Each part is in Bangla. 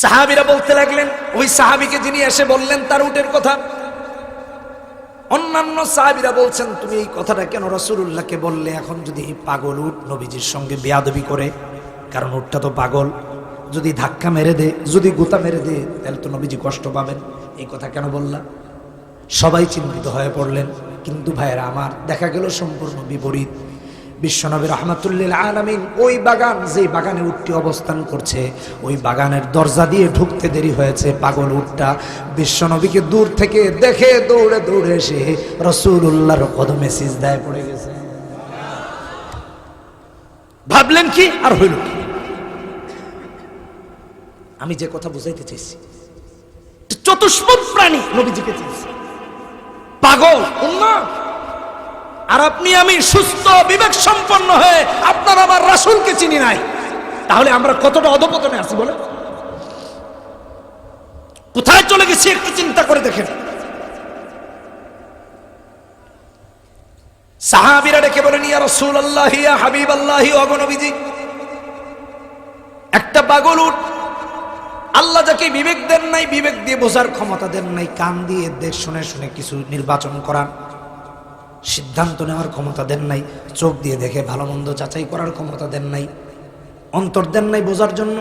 সাহাবীরা বলতে লাগলেন, ওই সাহাবীকে যিনি এসে বললেন তার উটের কথা, অন্যান্য সাহাবীরা বলছেন তুমি এই কথাটা কেন রাসূলুল্লাহকে বললে? এখন যদি এই পাগল উট নবীজির সঙ্গে বেয়াদবি করে, কারণ উটটা তো পাগল, যদি ধাক্কা মেরে দে, যদি গোতা মেরে দে, তাহলে তো নবীজি কষ্ট পাবেন, এই কথা কেন বললা? সবাই চিন্তিত হয়ে পড়লেন। কিন্তু ভাইয়েরা আমার, দেখা গেল সম্পূর্ণ বিপরীত। বিশ্বনবী রাহমাতুল্লিল আলামিন ওই বাগান, যে বাগানে উটটি অবস্থান করছে, ওই বাগানের দরজা দিয়ে ঢুকতে দেরি হয়েছে। পাগল উটটা বিশ্বনবীকে দূর থেকে দেখে দৌড়ে দৌড়ে এসে রাসূলুল্লাহর কদমে সিজদায় পড়ে গেছে। ভাবলেন কি আর হইল কি? আমি যে কথা বুঝাইতে চাইছি, চতুষ্পদ প্রাণী নবীজিকে চিনছে, পাগল উন্মাদ, আর আপনি আমি সুস্থ বিবেক সম্পন্ন হয়ে আপনার আমার রাসূলকে চিনি নাই, তাহলে আমরা কতটা অধপতনে আছি বলে? কোথায় চলে গেছি একটু চিন্তা করে দেখেন। সাহাবীরা ডেকে বলেন, ইয়া রাসূলুল্লাহ, ইয়া হাবিবাল্লাহ, ও নবীজি, একটা পাগল উট, আল্লাহ যাকে বিবেক দেন নাই, বিবেক দিয়ে বোঝার ক্ষমতা দেন নাই, কান দিয়ে দেখ শুনে শুনে কিছু নির্বাচন করার, সিদ্ধান্ত নেওয়ার ক্ষমতা দেন নাই, চোখ দিয়ে দেখে ভালো মন্দ যাচাই করার ক্ষমতা দেন নাই, অন্তর দেন নাই বোঝার জন্য।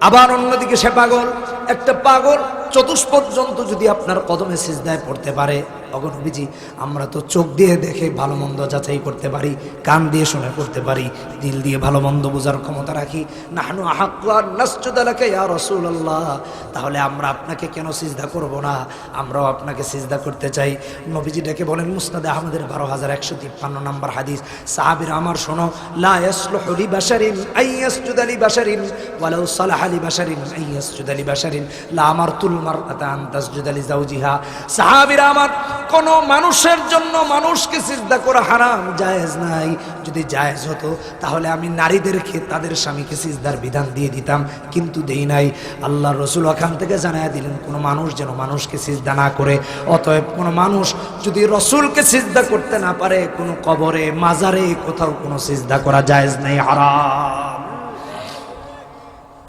আবার অন্যদিকে সে পাগল, একটা পাগল চতুষ্পদ জন্তু যদি আপনার কদমে সিজদায় পড়তে পারে, ওগো নবীজি, আমরা তো চোখ দিয়ে দেখে ভালো মন্দ যাচাই করতে পারি, কান দিয়ে শুনে করতে পারি, দিল দিয়ে ভালো মন্দ বোঝার ক্ষমতা রাখি। নাহনু আহাক্কু আন নাসজুদা লাকা ইয়া রাসূলুল্লাহ, তাহলে আমরা আপনাকে কেন সিজদা করব না? আমরাও আপনাকে সিজদা করতে চাই। নবীজি ডেকে বলেন, মুসনাদে আহমদের 12153 নম্বর হাদিস, সাহাবীরা আমার শোনো, লা ইয়াসলুহু লিবাশারিন আন ইয়াসজুদা লিবাশারিন ওয়ালাউ সালাহা লিবাশারিন আন ইয়াসজুদা লিবাশারিন লা আমারতুল মারআতা আন তাসজুদা লিজাওজিহা। সাহাবীরা আমার, কোন মানুষের জন্য মানুষকে সিজদা করা হারাম, জায়েজ নাই। যদি জায়েজ হতো তাহলে আমি নারীদেরকে তাদের স্বামীকে সিজদার বিধান দিয়ে দিতাম, কিন্তু দেই নাই। আল্লাহর রাসূল ওখান থেকে জানায়া দিলেন, কোন মানুষ যেন মানুষকে সিজদা না করে। অতএব কোন মানুষ যদি রাসূলকে সিজদা করতে না পারে, কোন কবরে, মাজারে, কোথাও কোন সিজদা করা জায়েজ নাই, হারাম।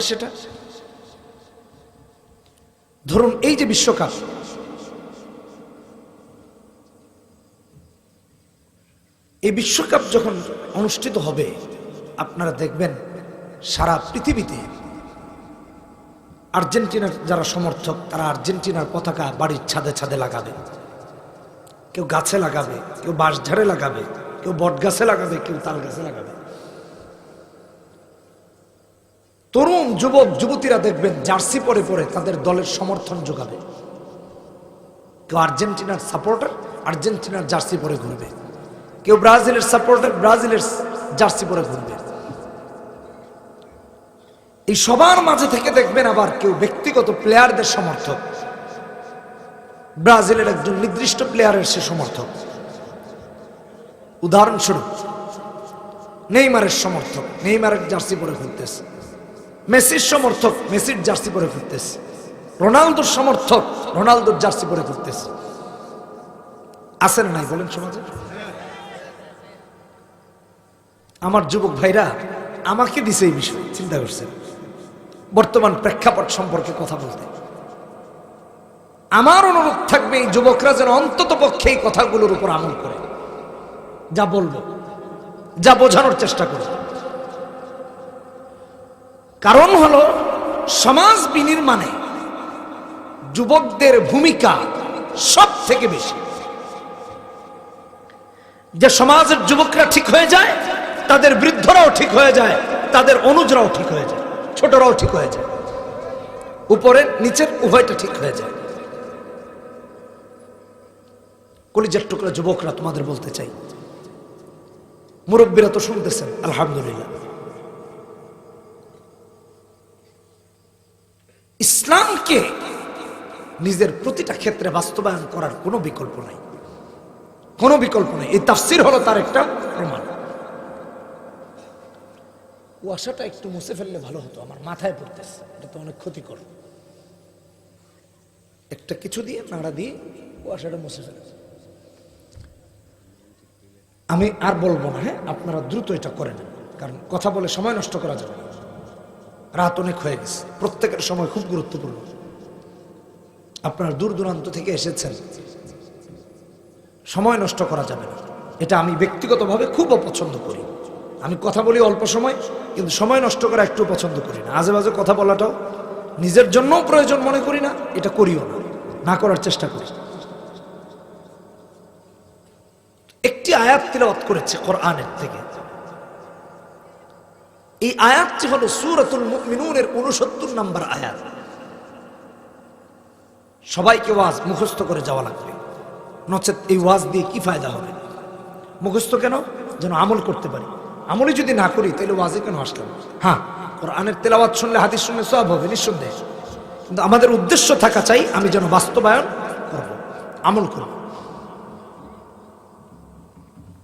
সেটা ধরুন, এই যে বিশ্বকাপ, এই বিশ্বকাপ যখন অনুষ্ঠিত হবে, আপনারা দেখবেন সারা পৃথিবীতে আর্জেন্টিনার যারা সমর্থক, তারা আর্জেন্টিনার পতাকা বাড়ির ছাদে ছাদে লাগাবে, কেউ গাছে লাগাবে, কেউ বাঁশঝাড়ে লাগাবে, কেউ বট গাছে লাগাবে, কেউ তাল গাছে লাগাবে। তরুণ যুবক যুবতীরা দেখবেন জার্সি পরে পরে তাদের দলের সমর্থন যোগাবে। কেউ আর্জেন্টিনার সাপোর্টার, আর্জেন্টিনার জার্সি পরে ঘুরবে, কেউ ব্রাজিলের সাপোর্টার, ব্রাজিলের জার্সি পরে ঘুরবে। এই সবার মাঝে থেকে দেখবেন আবার কেউ ব্যক্তিগত প্লেয়ারদের সমর্থক, ব্রাজিলের একজন নির্দিষ্ট প্লেয়ারের সে সমর্থক। উদাহরণস্বরূপ নেইমারের সমর্থক, নেইমারের জার্সি পরে ঘুরতেছে। মেসির সমর্থক, মেসির জার্সি পরে ঘুরতেছে। রোনালদোর সমর্থক, রোনালদোর জার্সি পরে ঘুরতেছে। আছে না নাই বলেন সমাজে? আমার যুবক ভাইরা আমাকে দিছে এই বিষয়, চিন্তা করছেন বর্তমান প্রেক্ষাপট সম্পর্কে কথা বলতে। আমার অনুরোধ থাকবে এই যুবকরা যেন অন্তত পক্ষে এই কথাগুলোর উপর আমল করে, যা বলবো, যা বোঝানোর চেষ্টা করবে। কারণ হলো, সমাজ বিনির্মাণে যুবকদের ভূমিকা সব থেকে বেশি। যে সমাজের যুবকরা ঠিক হয়ে যায়, তাদের বৃদ্ধরাও ঠিক হয়ে যায়, তাদের অনুজরাও ঠিক হয়ে যায়, ছোটরাও ঠিক হয়ে যায়, উপরের নিচের উভয়টা ঠিক হয়ে যায়। কলিজার টুকরা যুবকরা, তোমাদের বলতে চাই, মুরব্বীরা তো শুনতেছেন, আলহামদুলিল্লাহ, ইসলামকে নিজের প্রতিটা ক্ষেত্রে বাস্তবায়ন করার কোনো বিকল্প নাই, কোনো বিকল্প নেই। এই তাফসীর হলো তার একটা প্রমাণ। কুয়াশাটা একটু মুছে ফেললে ভালো হতো, আমার মাথায় পড়তেছে, এটা তো অনেক ক্ষতিকর। একটা কিছু দিয়ে নাড়া দিয়ে কুয়াশাটা মুছে ফেলে। আমি আর বলবো না, হ্যাঁ, আপনারা দ্রুত এটা করে নেন, কারণ কথা বলে সময় নষ্ট করা যাবে না। রাত অনেক হয়ে গেছে, প্রত্যেকের সময় খুব গুরুত্বপূর্ণ। আপনারা দূর দূরান্ত থেকে এসেছেন, সময় নষ্ট করা যাবে না। এটা আমি ব্যক্তিগতভাবে খুব অপছন্দ করি। আমি কথা বলি অল্প সময়, কিন্তু সময় নষ্ট করা একটু পছন্দ করি না। আজে বাজে কথা বলাটাও নিজের জন্যও প্রয়োজন মনে করি না, এটা করিও না, না করার চেষ্টা করি। একটি আয়াত তিলাওয়াত করেছে কোরআনের থেকে। এই আয়াতটি হলো সূরাতুল মুমিনুনের 69 নম্বর আয়াত। সবাইকে ওয়াজ মুখস্থ করে যাওয়া লাগবে, নচেত এই ওয়াজ দিয়ে কি ফায়দা হবে? মুখস্থ কেন? যেন আমল করতে পারি। আমলই যদি না করি তাহলে ওয়াজে কেন আসলাম? হ্যাঁ, কোরআনের তেলাওয়াত শুনলে, হাদিস শুনলে সওয়াব হবে নিঃসন্দেহ, কিন্তু আমাদের উদ্দেশ্য থাকা চাই আমি যেন বাস্তবায়ন করব, আমল করব।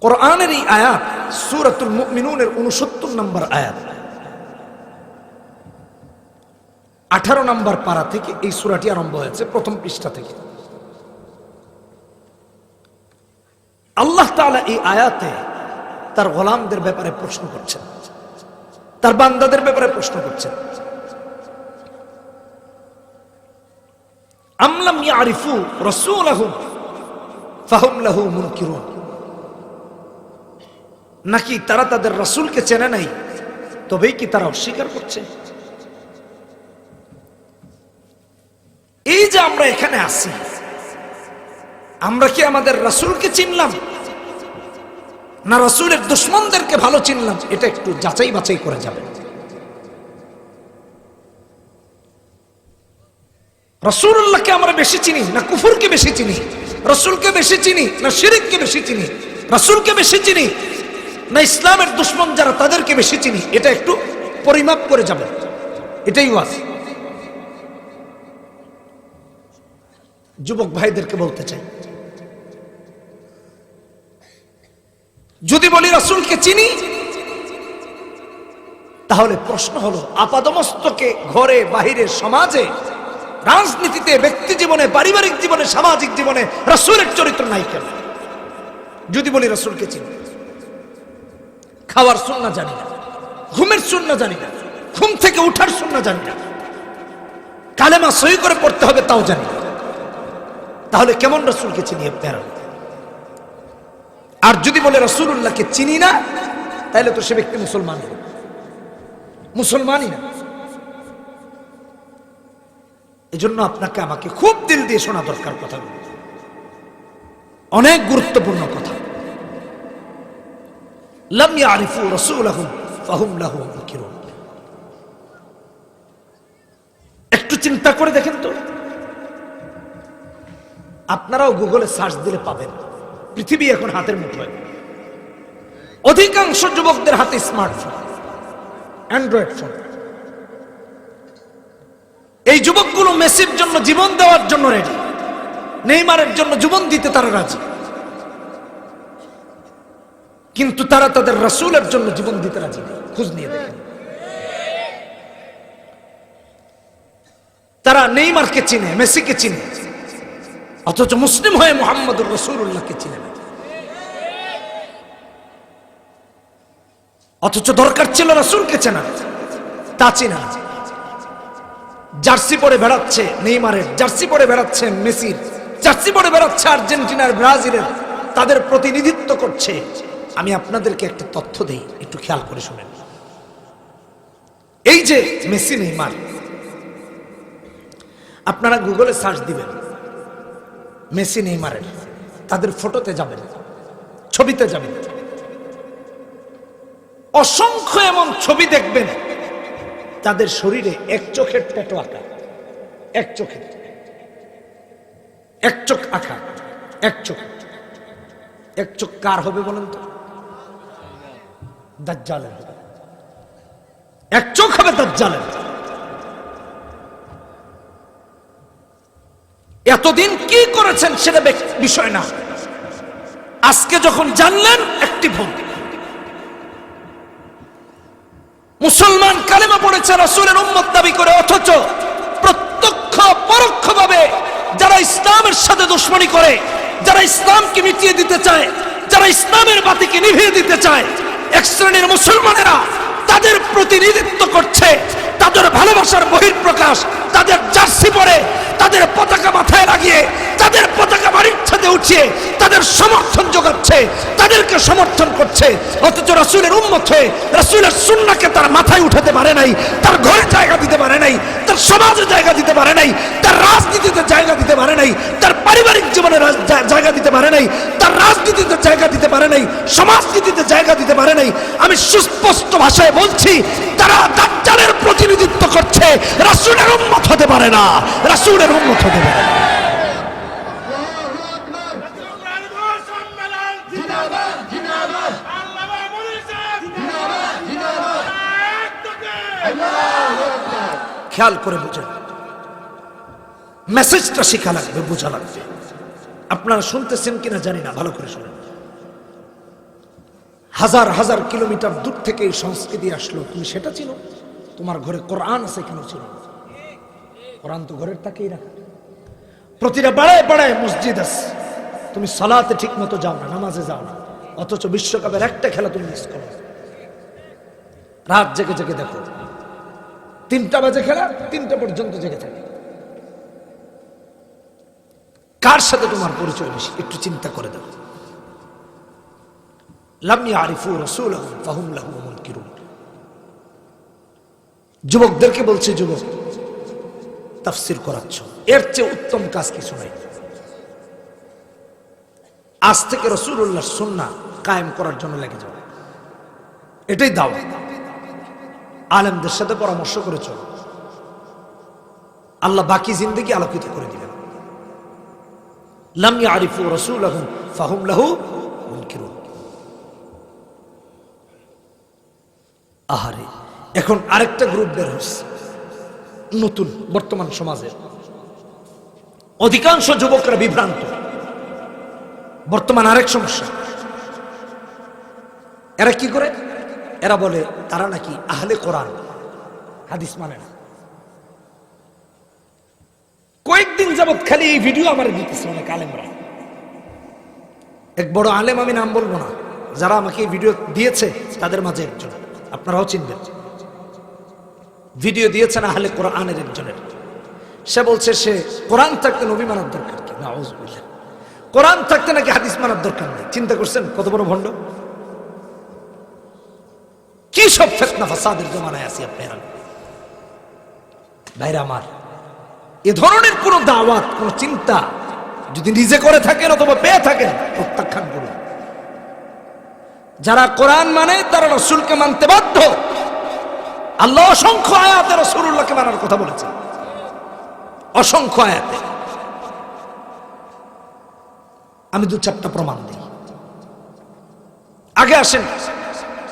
কোরআনের এই আয়াত সূরাতুল মুমিনুনের 69 নম্বর আয়াত, 18 নম্বর পারা থেকে এই সূরাটি আরম্ভ হয়েছে, প্রথম পৃষ্ঠা থেকে। আল্লাহ তাআলা এই আয়াতে তার গোলামদের ব্যাপারে প্রশ্ন করছেন, তার বান্দাদের ব্যাপারে প্রশ্ন করছেন। আম লাম ইয়ারিফু রাসূলাহুম ফাহুম লাহু মুনকিরুন, নাকি তারা তাদের রাসূলকে চেনে নাই তবেই কি তারা অস্বীকার করছে? এই যে আমরা এখানে আছি, আমরা কি আমাদের রাসূলকে চিনলাম না রাসূলের দুশমনদেরকে ভালো চিনলাম? এটা একটু যাচাই বাছাই করে যাবেন। রাসূলুল্লাহকে আমরা বেশি চিনি না কুফরকে বেশি চিনি? রাসূলকে বেশি চিনি না শিরককে বেশি চিনি? রাসূলকে বেশি চিনি না ইসলামের দুশমন যারা তাদেরকে বেশি চিনি? এটা একটু পরিমাপ করে যাবেন, এটাই ওয়াজ। যুবক ভাইদেরকে বলতে চাই, যদি বলি রাসূলকে চিনি, তাহলে প্রশ্ন হলো আপাদমস্তকে ঘরে বাহিরে সমাজে রাজনীতিতে ব্যক্তি জীবনে পারিবারিক জীবনে সামাজিক জীবনে রাসূলের চরিত্র নাই কেন? যদি বলি রাসূলকে চিনি, খাওয়ার সুন্নাহ জানি না, ঘুমের সুন্নাহ জানি না, ঘুম থেকে উঠার সুন্নাহ জানি না, কালেমা সহি করে পড়তে হবে তাও জানি না, তাহলে কেমন রাসূলকে চিনি আপনারা? আর যদি বলে রাসূলুল্লাহকে চিনি না, তাহলে তো সে ব্যক্তি মুসলমানই না। এজন্য আপনাকে আমাকে খুব দিল দিয়ে শোনা দরকার কথাগুলো, অনেক গুরুত্বপূর্ণ কথা। লাম ইয়ারিফু রাসূলাহুম ফাহুম লাহু মুনকিরুন। একটু চিন্তা করে দেখেন তো, আপনারাও গুগলে সার্চ দিলে পাবেন, পৃথিবী এখন হাতের মুঠোয়। অধিকাংশ যুবকদের হাতে স্মার্টফোন, অ্যান্ড্রয়েড ফোন। এই যুবকগুলো মেসির জন্য জীবন দেওয়ার জন্য রেডি, নেইমারের জন্য জীবন দিতে তারা রাজি, কিন্তু তারা তাদের রাসূলের জন্য জীবন দিতে রাজি নেই। খোঁজ নিয়ে দেখেন, তারা নেইমারকে চিনে, মেসিকে চিনে, অথচ মুসলিম হয়ে মুহাম্মদুর রাসূলুল্লাহকে চিনে না। অথচ দরকার ছিল রাসূলকে চেনা, তা চিনা না। জার্সি পরে বেড়াচ্ছে নেইমারের, জার্সি পরে বেড়াচ্ছে মেসির, জার্সি পরে বেড়াচ্ছে আর্জেন্টিনার, ব্রাজিলের, তাদের প্রতিনিধিত্ব করছে। আমি আপনাদেরকে একটা তথ্য দেই, একটু খেয়াল করে শুনেন। এই যে মেসি নেইমার, আপনারা গুগলে সার্চ দিবেন মেসি নেইমারের, তাদের ফটোতে যাবেন, ছবিতে যাবেন, অসংখ্য এমন ছবি দেখবেন তাদের শরীরে এক চোখের ট্যাটু আঁকা, এক চোখের, এক চোখ আঁকা, এক চোখ। এক চোখ কার হবে বলেন তো? দাজ্জালের হবে। এক চোখ হবে দাজ্জালের। এতদিন কি করেছেন সেটা বিষয় না, আজকে যখন জানলেন একটি ভুল। মুসলমান কালেমা পড়েছে, রাসূলের উম্মত দাবি করে, অথচ প্রত্যক্ষ পরোক্ষভাবে যারা ইসলামের সাথে দুশমনি করে, যারা ইসলামকে মিটিয়ে দিতে চায়, যারা ইসলামের বাতিকে নিভিয়ে দিতে চায়, এক শ্রেণীর মুসলমানেরা তাদের প্রতিনিধিত্ব করছে, তাদের ভালোবাসার বহিঃপ্রকাশ, তাদের জার্সি পরে, তাদের পতাকা মাথায় লাগিয়ে, তাদের পতাকা বাড়ির ছাদে উঠিয়ে তাদের সমর্থন যোগাচ্ছে, তাদেরকে সমর্থন করছে। অথচ রাসূলের উম্মত হয়ে রাসূলের সুন্নাহকে তার মাথায় উঠাতে পারে নাই, তার ঘরে জায়গা দিতে পারে নাই, তার সমাজে জায়গা দিতে পারে নাই, তার রাজনীতিতে জায়গা দিতে পারে নাই, তার পারিবারিক জীবনে জায়গা দিতে পারে নাই, তার রাজনীতিতে জায়গা দিতে পারে নাই, সমাজনীতিতে জায়গা দিতে পারে নাই। আমি সুস্পষ্ট ভাষায় বলছি, তারা দাজ্জালের প্রতিনিধিত্ব করছে, রাসূলের উম্মত হতে পারে না, রাসূলের উম্মত হতে পারে না। খেয়াল করে বুঝেন, মেসেজটা শেখা লাগবে, বোঝা লাগবে। আপনারা শুনতেছেন কিনা জানি না, ভালো করে শুনেন। হাজার হাজার কিলোমিটার দূর থেকে এই সংস্কৃতি আসলো, তুমি সেটা ছিল? তোমার ঘরে কোরআন আছে কেন ছিল? কোরআন তো ঘরের তাকেই রাখা। প্রতিটা পাড়ায় পাড়ায় মসজিদ আছে, তুমি সালাতে ঠিক মতো যাও না, নামাজে যাও না, অথচ বিশ্বকাপের একটা খেলা তুমি মিস করো। রাত জেগে জেগে দেখো, 3টা বাজে খেলা, 3টা পর্যন্ত জেগে থাকে। কার সাথে তোমার পরিচয় বেশি? একটু চিন্তা করে দাও। লাম ইয়ারিফু রাসূলাহুম ফাহুম লাহু মুনকিরুন। যুবকদেরকে বলছে, যুবক তাফসীর করাচ্ছ, এর চেয়ে উত্তম কাজ কিছু নাই। আজ থেকে রাসূলুল্লাহর সুন্নাহ কায়েম করার জন্য লেগে যাও, এটাই দাওয়াত। আলেমদের সাথে পরামর্শ করে চলো, আল্লাহ বাকি জিন্দেগি আলোকিত করে দিবেন। লাম ইয়ারিফু রাসূলাহুম ফাহুম লাহু মুনকিরুন। আহারে, এখন আরেকটা গ্রুপ বের হচ্ছে নতুন, বর্তমান সমাজের অধিকাংশ যুবকরা বিভ্রান্ত। বর্তমান আরেক সমস্যা, এরা কি করে? এরা বলে তারা নাকি আহলে কোরআন, হাদিস মানে না। কয়েকদিন যাবৎ খালি এই ভিডিও আমার দিতেছে অনেক আলেমরা। এক বড় আলেম, আমি নাম বলবো না, যারা আমাকে এই ভিডিও দিয়েছে তাদের মাঝে একজন, আপনারাও চিনবেন, ভিডিও দিয়েছেন আহলে কোরআনের একজনের। সে বলছে সে কোরআন থাকতে নবী মানার দরকার কি? নাউযুবিল্লাহ। কোরআন থাকতে নাকি হাদিস মানার দরকার নেই। চিন্তা করছেন কত বড় ভণ্ড? কি সব ফিতনা ফাসাদের জমানায় আছি আপনারা। ভাইরা আমার, এ ধরনের কোন দাওয়াত, কোন চিন্তা যদি নিজে করে থাকেন অথবা পেয়ে থাকেন, প্রত্যাখ্যান করুন। যারা কোরআন মানে তারা রাসূলকে মানতে বাধ্য। আল্লাহ অসংখ্য আয়াতে রাসূলুল্লাহকে মানার কথা বলেছেন, অসংখ্য আয়াতে। আমি 2-4টা প্রমাণ দিই। আগে আসেন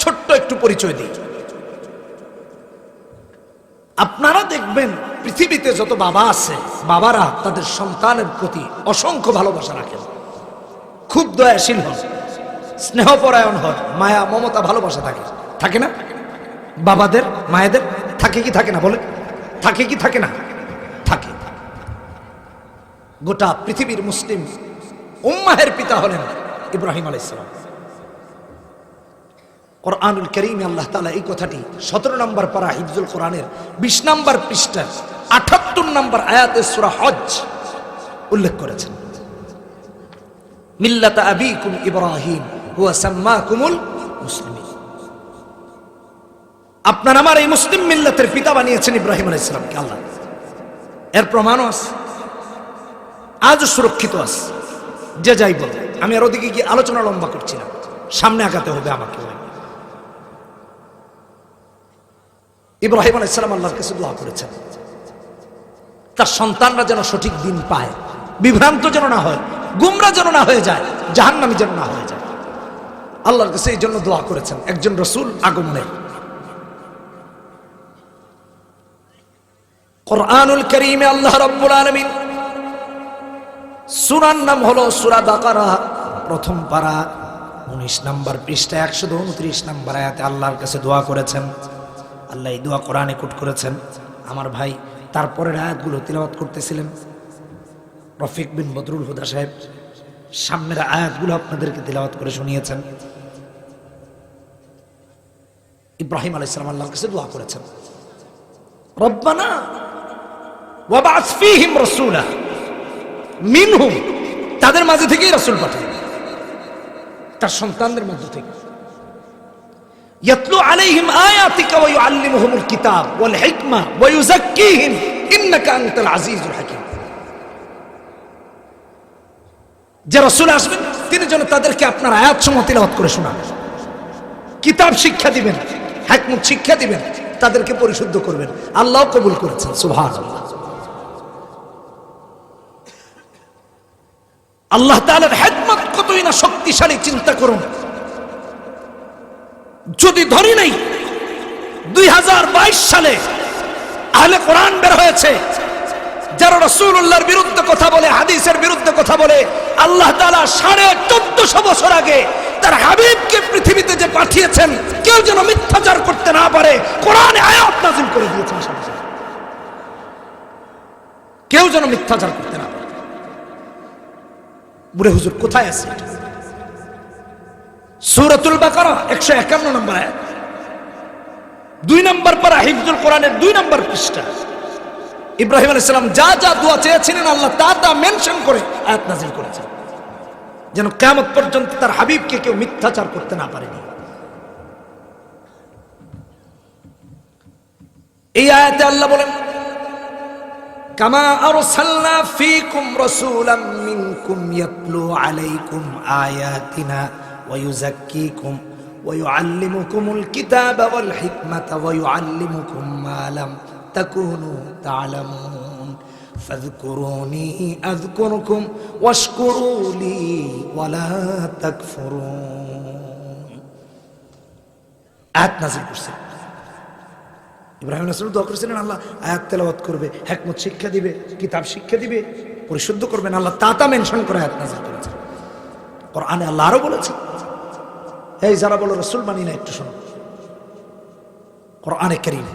ছোট্ট একটু পরিচয় দিই। আপনারা দেখবেন পৃথিবীতে যত বাবা আছে, বাবারা তাদের সন্তানের প্রতি অসংখ্য ভালোবাসা রাখেন, খুব দয়াশীল হন, স্নেহপরায়ণ হন, মায়া মমতা ভালোবাসা থাকে, থাকে না? বাবাদের মায়েদের থাকে কি থাকে না? বলে থাকে কি থাকে না? থাকে। গোটা পৃথিবীর মুসলিম উম্মাহের পিতা হলেন ইব্রাহিম আলাইহিস সালাম। কোরআনুল কারীমে আল্লাহ তাআলা এই কথাটি 17 নম্বর পারা হিফজুল কোরআনের 20 নম্বর পৃষ্ঠা 78 নম্বর আয়াতে সূরা হজ উল্লেখ করেছেন। মিল্লাতা আবিকুম ইব্রাহিম হুয়া সাম্মাকুমুল মুসলিমিন। আপনার আমার এই মুসলিম মিল্লাতের পিতা বানিয়েছেন ইব্রাহিম আলাইহিস সালামকে আল্লাহ। এর প্রমাণও আছে, আজ সুরক্ষিত আছে। যে যাই বল, আমি আর ওদিকে গিয়ে আলোচনা লম্বা করছি না, সামনে আগাতে হবে আমাকে। ইব্রাহিম আলাইহিস সালাম আল্লাহর কাছে দোয়া করেছেন তার সন্তানরা যেন সঠিক দিন পায়, বিভ্রান্ত যেন না হয়, গুমরা যেন না হয়ে যায়, জাহান্নামী যেন না হয়ে যায়। আল্লাহর কাছে এই জন্য দোয়া করেছেন একজন রাসূল আগমনের। কোরআনুল কারীমে আল্লাহ রাব্বুল আলামিন সূরার নাম হলো সূরা বাকারা, প্রথম পারা 19 নম্বর পৃষ্ঠা 129 নম্বর আয়াতে আল্লাহর কাছে দোয়া করেছেন। আল্লাহ এই দোয়া কোরআনে কোট করেছেন। আমার ভাই তারপরের আয়াতগুলো তিলাওয়াত করতেছিলেন রফিক বিন বদরুল হুদা সাহেব, সামনের আয়াতগুলো আপনাদেরকে তিলাওয়াত করে শুনিয়েছেন। ইব্রাহিম আলাইহিস সালাম আল্লাহর কাছে দোয়া করেছেন রব্বানা ওয়াবাস ফীহিম রাসূলা মিনহুম, তাদের মাঝে থেকেই রাসূল পাঠান, তার সন্তানদের মধ্যে থেকে। ইয়াতলু আলাইহিম আয়াতিকা ওয়া ইউআল্লিমুহুমুল কিতাব ওয়াল হিকমা ওয়া ইউযাক্কিহিম ইন্নাকা আনতাল আজিজুল হাকীম। যে রাসূল আসবেন তিনি যেন তাদেরকে আপনার আয়াতসমূহ তিলাওয়াত করে শোনান, কিতাব শিক্ষা দিবেন, হিকমত শিক্ষা দিবেন, তাদেরকে পরিশুদ্ধ করবেন। আল্লাহ কবুল করেছেন, সুবহানাল্লাহ। আল্লাহ তাআলার হিকমত কতই না শক্তিশালী চিন্তা করুন। যদি ধরি নাই 2022 সালে আহলে কোরআন বের হয়েছে, যারা রাসূলুল্লাহর বিরুদ্ধে কথা বলে, হাদিসের বিরুদ্ধে কথা বলে, আল্লাহ তাআলা 1450 বছর আগে তার হাবিবকে পৃথিবীতে যে পাঠিয়েছেন, কেউ যেন মিথ্যাচার করতে না পারে, কোরআনে আয়াত নাযিল করে দিয়েছেন সাথে সাথে। কেউ যেন মিথ্যাচার করতে না পারে। বুড়ে হুজুর কোথায় আছে? সূরাতুল বাকারা 151 নম্বর আয়াত, 2 নম্বর পারা, হিফজুল কোরআনের 2 নম্বর পৃষ্ঠা। ইব্রাহিম আলাইহিস সালাম যা যা দোয়া চেয়েছিলেন আল্লাহ তা তা মেনশন করে আয়াত নাযিল করেছেন, যেন কিয়ামত পর্যন্ত তার হাবিবকে কেউ মিথ্যাচার করতে না পারেনি। এই আয়াতে আল্লাহ বলেন, কামা আরসালনা ফীকুম রাসূলাম মিনকুম ইয়াতলু আলাইকুম আয়াতিনা ওয়া ইউযাক্কিকুম ওয়া ইউআল্লিমুকুমুল কিতাবা ওয়াল হিকমাতা ওয়া ইউআল্লিমুকুম মা লাম তাকুনু তা'লামুন ফাযকুরুনি আযকুরকুম ওয়াশকুরু লি ওয়া লা তাকফুরুন। আয়াত নাযিল করছেন। ইব্রাহিম আলাইহিস সালাম দোয়া করেছিলেন, আল্লাহ আয়াত তেলাওয়াত করবে, হিকমত শিক্ষা দিবে, কিতাব শিক্ষা দিবে, পরিশুদ্ধ করবেন। আল্লাহ তা মেনশন করে আয়াত নাযিল করেছেন। কোরআনে আল্লাহ আরো বলেছেন, এই যারা বলো রাসূল মানি না, একটু শোনো। কোরআনে কারীম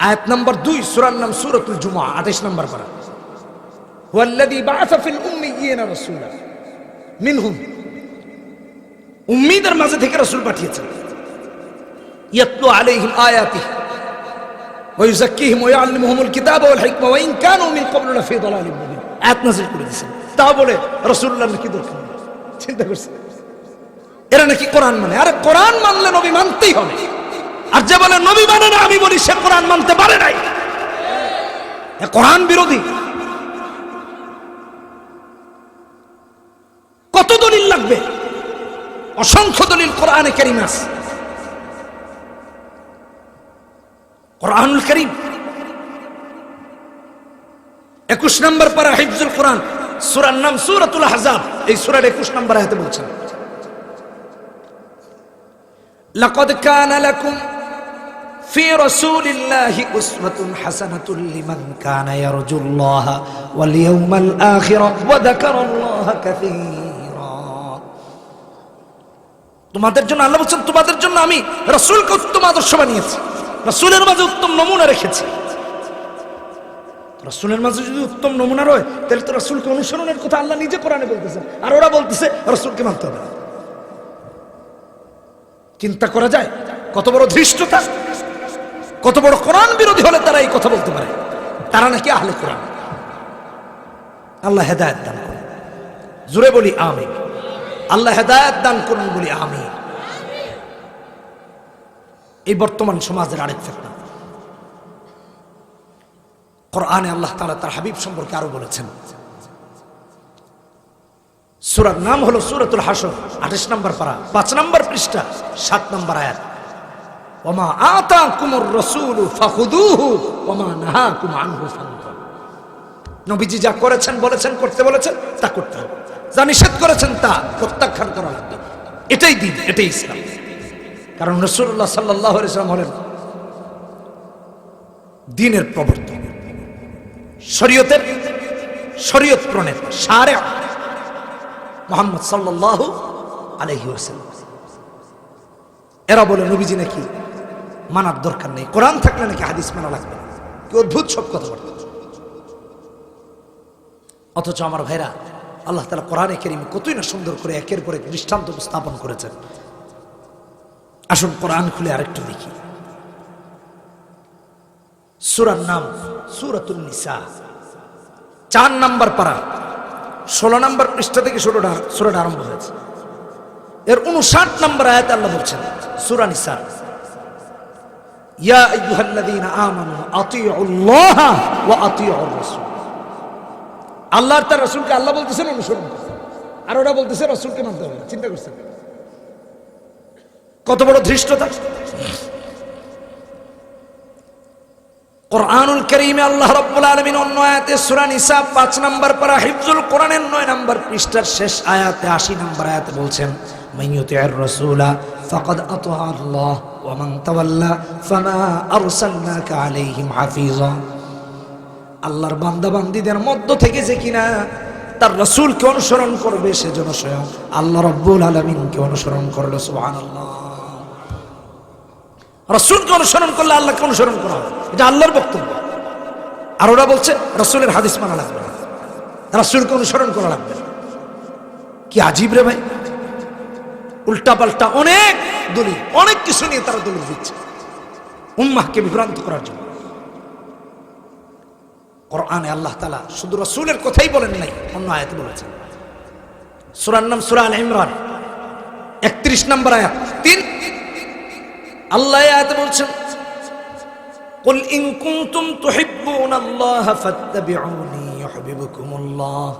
আয়াত নম্বর 2, সূরার নাম সূরাতুল জুমআ, 28 নম্বর পারা। হুয়াল্লাযী বা'আসা ফিল উম্মিয়্যিনা রাসূলা মিনহুম, উম্মীদের মাঝে থেকে রাসূল পাঠিয়েছেন। ইয়াতলু আলাইহিম আয়াতিহি ওয়া ইউযাক্কিহিম ওয়া ইউআল্লিমুহুমুল কিতাবা ওয়াল হিকমা ওয়া ইন কানু মিন ক্বাবলু লাফি দালালিন মুবিন। আয়াত নাযিল করে দিয়েছেন। তা বলে রাসূলুল্লাহ নাকি দরকার, চিন্তা করছেন এরা নাকি কোরআন মানে? আরে কোরআন মানলে নবী মানতেই হবে। আর যে বলে নবী মানে না, আমি বলি সে কোরআন মানতে পারে নাই, কোরআন বিরোধী। কত দলিল লাগবে? অসংখ্য দলিল কোরআনে কারীমে আছে। কোরআনুল কারীম 21 নম্বর পারা, হিফজুল কোরআন, সূরার নাম সূরাতুল আহজাব। এই সূরার 21 নম্বর আয়াতে বলছেন, লাকাদ কানা লাকুম ফি রাসূলিল্লাহি উসওয়াতুন হাসানাতুন লিমান কানা ইয়ারজুল্লাহা ওয়াল ইয়াউমাল আখিরা ওয়া যাকারাল্লাহা কাসীরা। তোমাদের জন্য আল্লাহ বলেন, তোমাদের জন্য আমি রাসূলকে উত্তম আদর্শ বানিয়েছি, রাসূলের মাঝে উত্তম নমুনা রেখেছি। রাসূলের মাঝে যদি উত্তম নমুনা রয়, তাহলে তো রাসূলকে অনুসরণের কথা আল্লাহ নিজে কোরআনে বলতেছেন, আর ওরা বলতেছে রাসূলকে মানতে হবে। চিন্তা করা যায় কত বড় ধৃষ্টতা, কত বড় কোরআন বিরোধী হলে তারা এই কথা বলতে পারে। তারা নাকি আহলে কোরআন। আল্লাহ হেদায়েত দান করুন, জোরে বলি আমিন। আল্লাহ হেদায়েত দান করুন, বলি আমিন। এই বর্তমান সমাজের আরেক ফিতনা। কোরআনে আল্লাহ তাআলা তার হাবিব সম্পর্কে আরো বলেছেন। সূরার নাম হলো সূরাতুল হাশর, 28 নম্বর পারা, 5 নম্বর পৃষ্ঠা, 7 নম্বর আয়াত। ওমা আতাকুমুর রাসূলু ফাখুযুহু ওমা নাহাকুম আনহু ফান্তাহু। নবীজি যা করেছেন, বলেছেন, করতে বলেছেন তা করতে হবে, যা নিষেধ করেছেন তা প্রত্যাখ্যান করা লাগবে। এটাই দ্বীন, এটাই ইসলাম। কারণ রাসূলুল্লাহ সাল্লাল্লাহু আলাইহি ওয়াসাল্লাম হলেন দ্বীনের প্রবর্তক, শরীয়ত প্রণেতা, শারিআ মুহাম্মদ সাল্লাল্লাহু আলাইহি ওয়াসাল্লাম। এরা বলে নবীজি নাকি মানার দরকার নেই, কোরআন থাকলে নাকি হাদিস মানা লাগবে। কি অদ্ভুত সব কথাবার্তা। অথচ আমার ভাইরা, আল্লাহ তাআলা কোরআনে কারীমে কতই না সুন্দর করে একের পর এক দৃষ্টান্ত উপস্থাপন করেছেন। আসুন কোরআন খুলে আরেকটু দেখি। সূরার নাম সূরাতুন নিসা, 4 নম্বর পারা, 16 নম্বর পৃষ্ঠা থেকে সূরাটা আরম্ভ হয়েছে। এর 59 নম্বর আয়াতে আল্লাহ বলছেন, সূরা নিসা, ইয়া আইয়ুহাল্লাযীনা আমানু আতিউল্লাহ ওয়া আতিউর রাসূল। আল্লাহ আর তার রাসূলকে আল্লাহ বলতেছেন অনুসরণ করুন, আর ওরা বলতেছে রাসূলকে মানতে হবে। চিন্তা করছেন কত বড় ধৃষ্টতা! কোরআনুল কারীমে আল্লাহ রাব্বুল আলামিন অন্য আয়াতে সূরা নিসা 5 নম্বর পারা হিফজুল কোরআনের 9 নম্বর পৃষ্ঠার শেষ আয়াতে 80 নম্বর আয়াতে বলছেন, মাইয়ুতি'র রাসূলা ফাকাদ আতা আল্লাহ ওয়া মান তাওয়াল্লা ফামা আরসালনাকা আলাইহিম হাফিজা। আল্লাহর বান্দা বান্দীদের মধ্য থেকে যে কিনা তার রাসূলকে অনুসরণ করবে সেজন্য স্বয়ং আল্লাহ রাব্বুল আলামিনকে অনুসরণ করলো। সুবহানাল্লাহ। রাসূলকে অনুসরণ করলে আল্লাহকে অনুসরণ করা হবে, এটা আল্লাহর বক্তব্য। আর ওরা বলছে রাসূলের হাদিস মানা লাগবে না, রাসূলকে অনুসরণ করা লাগবে না। কি আজীব রে ভাই! উল্টা পাল্টা অনেক দলিল, অনেক কিছু নিয়ে তারা দলিল দিচ্ছে উম্মাহকে বিভ্রান্ত করার জন্য। কোরআনে আল্লাহ তাআলা শুধু রাসূলের কথাই বলেন নাই, অন্য আয়াতে বলেছেন। সূরার নাম সূরা আল ইমরান, 31 নম্বর আয়াত 3। আল্লাহ আয়াতে বলছেন, কুল ইন কুনতুম তুহিব্বুনাল্লাহ ফাত্তাবিউনি ইউহিব্বুকুমুল্লাহ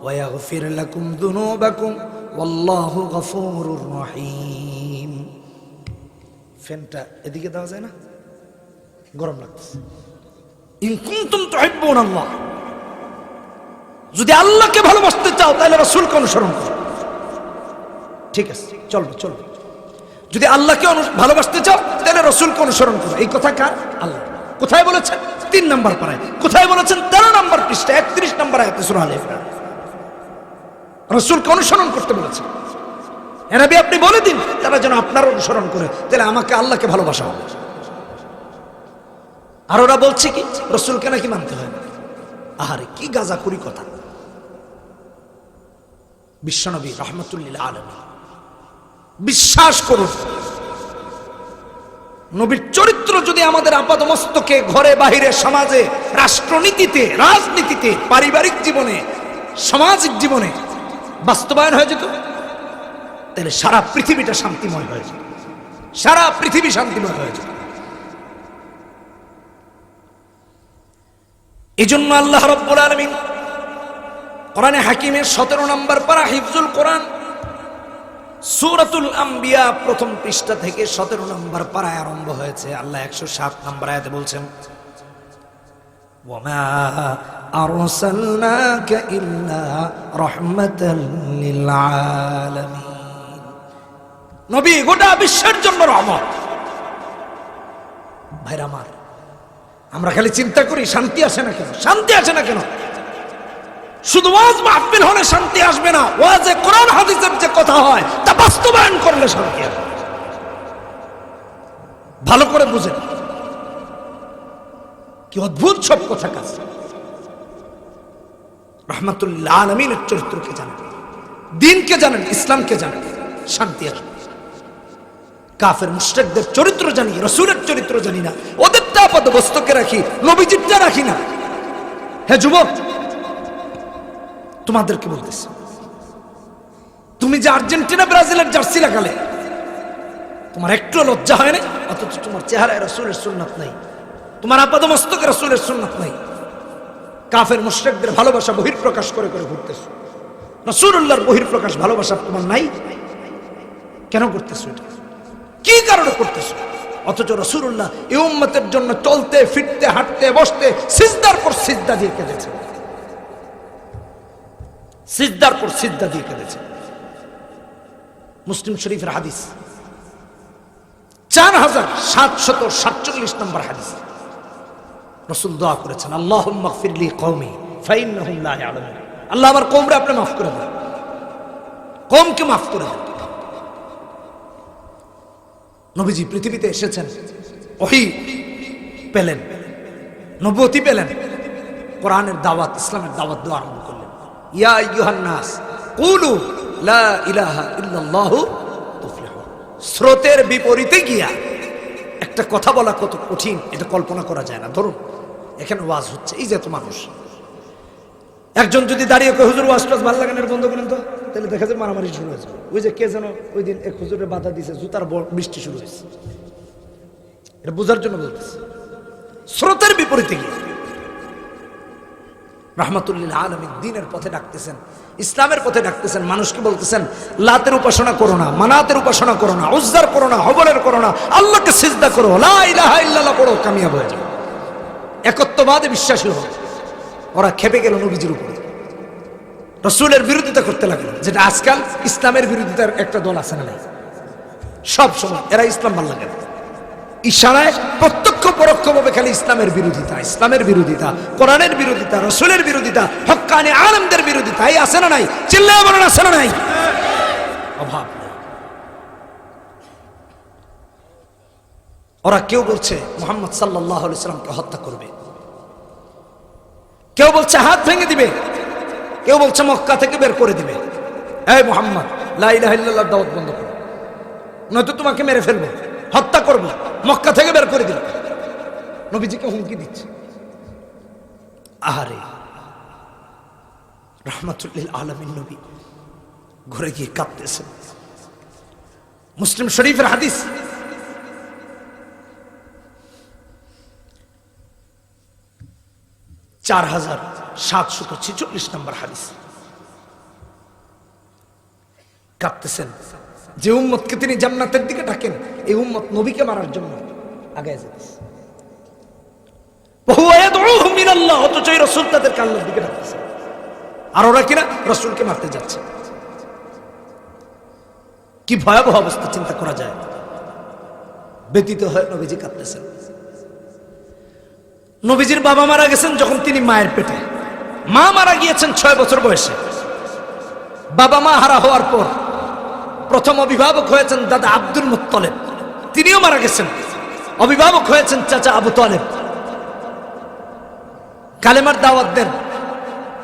ওয়া ইয়াগফির লাকুম যুনুবাকুম ওয়াল্লাহু গফুরুর রহিম। ফ্যানটা এদিকে দেওয়া যায় না? গরম লাগছে। ইন কুনতুম তুহিব্বুনাল্লাহ, যদি আল্লাহকে ভালোবাসতে চাও তাহলে রাসূলকে অনুসরণ করো। ঠিক আছে, চলবে। যদি আল্লাহকে ভালোবাসতে চাও তাহলে রাসূলকে অনুসরণ করো। এই কথা কার? আল্লাহ। কোথায় বলেছেন? 3 নম্বর পারায়। কোথায় বলেছেন? 13 নম্বর পৃষ্ঠা 31 নম্বর আয়াতে সূরা আল ইমরান। রাসূলকে অনুসরণ করতে বলেছেন। হে নবী, আপনি বলে দিন তারা যেন আপনার অনুসরণ করে, তাহলে আমাকে আল্লাহকে ভালোবাসা হবে। আর ওরা বলছে কি রাসূলকে নাকি মানতে হয় না। আহারে কি গাঁজাখুরি কথা! বিশ্বনবী রাহমাতুল লিল আলামিন, বিশ্বাস করুন, নবীর চরিত্র যদি আমাদের আপাদমস্তকে ঘরে বাহিরে সমাজে রাষ্ট্রনীতিতে রাজনীতিতে পারিবারিক জীবনে সামাজিক জীবনে বাস্তবায়ন হয়ে যেত, তাহলে সারা পৃথিবীটা শান্তিময় হয়ে যেত, সারা পৃথিবী শান্তিময় হয়ে যেত। এই জন্য আল্লাহ রাব্বুল আলামিন কোরআনে হাকিমের 17 নম্বর পারা হিফজুল কোরআন সূরাতুল আম্বিয়া প্রথম পৃষ্ঠা থেকে 17 নম্বর পারায় আরম্ভ হয়েছে। আল্লাহ 107 নম্বর আয়াতে বলছেন, ওয়ামা আরসালনাকা ইল্লা রাহমাতাল লিল আলামিন। নবী গোটা বিশ্বের জন্য রহমত। ভাইরা আমার, আমরা খালি চিন্তা করি শান্তি আসে না কেন, শান্তি আসে না কেন? শুধু ওয়াজ মাহফিল হলে শান্তি আসবে না, ওয়াজে কোরআন হাদিসের যে কথা হয় তা বাস্তবায়ন করলে শান্তি আসবে। ভালো করে বুঝেন, কি অদ্ভুত সব কথা কাজ। রাহমাতুল লিল আলামিনের চরিত্রকে জানেন, দ্বীনকে জানেন, ইসলামকে জানেন, শান্তি আসবে। কাফের মুশরিকদের চরিত্র জানি, রাসূলের চরিত্র জানি না, ওদেরটা আপাদমস্তকে রাখি, নবীজিরটা রাখি না। হে যুবক, তোমাদেরকে বলতেছি, তুমি যে আর্জেন্টিনা ব্রাজিলের জার্সি লাগালে, তোমার একটু লজ্জা হয় না? অথচ তোমার চেহারায় রাসূলের সুন্নাত নাই, তোমার আপাদমস্তকে রাসূলের সুন্নাত নাই। কাফের মুশরিকদের ভালোবাসা বহিঃপ্রকাশ করে করে ঘুরতেছো, রাসূলুল্লাহর বহিঃপ্রকাশ ভালোবাসা তোমার নাই। কেন করতেছো এটা? কি কারণে করতেছো? অথচ রাসূলুল্লাহ এই উম্মতের জন্য চলতে ফিরতে হাঁটতে বসতে সিজদার পর সিজদা দিয়ে কেঁদেছে, সিজদার পর সিজদা দিয়ে কেঁদেছে। মুসলিম শরীফের হাদিস 4747 নম্বর হাদিস। রাসূল দোয়া করেছেন, আল্লাহুম্মা গফিরলি কওমি ফাইন্নাহুম লা ইয়ালামুন। আল্লাহ আমার কওমরে আপনি মাফ করে দেন, কওমকে মাফ করে দেন। নবীজি পৃথিবীতে এসেছেন, ওহী পেলেন, নবুয়তি পেলেন, কোরআনের দাওয়াত, ইসলামের দাওয়াত দেওয়া আরম্ভ করলেন। ইয়া আইয়ুহান নাস কুলু লা ইলাহা ইল্লাল্লাহু তুফলিহুন। স্রোতের বিপরীতে গিয়া একটা কথা বলা কত কঠিন এটা কল্পনা করা যায় না। ধরুন এখানে ওয়াজ হচ্ছে, এই যে এত মানুষ, একজন যদি দাঁড়িয়ে হুজুর ওয়াজ টাজ ভালো লাগে না বন্ধ করেন তো, তাহলে দেখা যায় মারামারি শুরু হয়েছে। ওই যে কে যেন ওই দিন এক হুজুরের বাধা দিয়েছে, জুতার বৃষ্টি শুরু হয়েছে। এটা বোঝার জন্য বলতেছে, স্রোতের বিপরীতে গিয়ে রাহমাতুল্লিল আলামিন দ্বীনের পথে ডাকতেছেন, ইসলামের পথে ডাকতেছেন। মানুষকে বলতেছেন লাতের উপাসনা করো না, মানাতের উপাসনা করো না, উজ্জার করো না, হবলের করো না, আল্লাহকে সিজদা করো, লা ইলাহা ইল্লাল্লাহ পড়ো, কামিয়াব হয়ে যাবে, একত্ববাদে বিশ্বাসী হবে। ওরা খেপে গেল নবীজির উপরে, রাসূলের বিরোধিতা করতে লাগলো, যেটা আজকাল ইসলামের বিরোধিতার একটা দল আছে না নাই, সব সময় এরা ইসলাম ভালো লাগে না, ইশারায় প্রত্যক্ষ পরোক্ষভাবে খালি ইসলামের বিরোধিতা, ইসলামের বিরোধিতা, কোরআনের বিরোধিতা, রাসূলের বিরোধিতা, হক্কানি আলেমদের বিরোধিতা। এই আছে না নাই? চিল্লায় বলেন আছে না নাই? অভাব নেই। ওরা কেউ বলছে মুহাম্মদ সাল্লাল্লাহু আলাইহি সাল্লামকে হত্যা করবে, কেউ বলছে হাত ভেঙে দিবে, কেউ বলছে মক্কা থেকে বের করে দিবে। এই মুহাম্মদ, লা ইলাহা ইল্লাল্লাহ দাওয়াত বন্ধ করো, নয়তো তোমাকে মেরে ফেলবো, হত্যা করবো, মক্কা থেকে বের করে দিল। নবীজিকে হুমকি দিচ্ছে। আহারে রাহমাতুল্লিল আলামিন নবী ঘরে গিয়ে কাঁদতেছেন। মুসলিম শরীফের হাদিস, চার 4746 নম্বর হাদিস। কাঁদতেছেন, যে উম্মতকে তিনি জান্নাতের দিকে ডাকেন, এই উম্মত নবীকে মারার জন্য আগায় যেতেছে। অথচ রাসূল তাদেরকে আল্লাহর দিকে ডাকতেছে, আর ওরা কিনা রাসূলকে মারতে যাচ্ছে। কি ভয়াবহ অবস্থা চিন্তা করা যায়। ব্যতীত হয় নবীজি কাঁদতেছেন। নবীজির বাবা মারা গেছেন যখন তিনি মায়ের পেটে, মা মারা গিয়েছেন 6 বছর বয়সে। বাবা মা হারা হওয়ার পর প্রথম অভিভাবক হয়েছেন দাদা আব্দুল মুত্তালিব, তিনিও মারা গেছেন। অভিভাবক হয়েছেন চাচা আবু তালেব। কালেমার দাওয়াত দেন,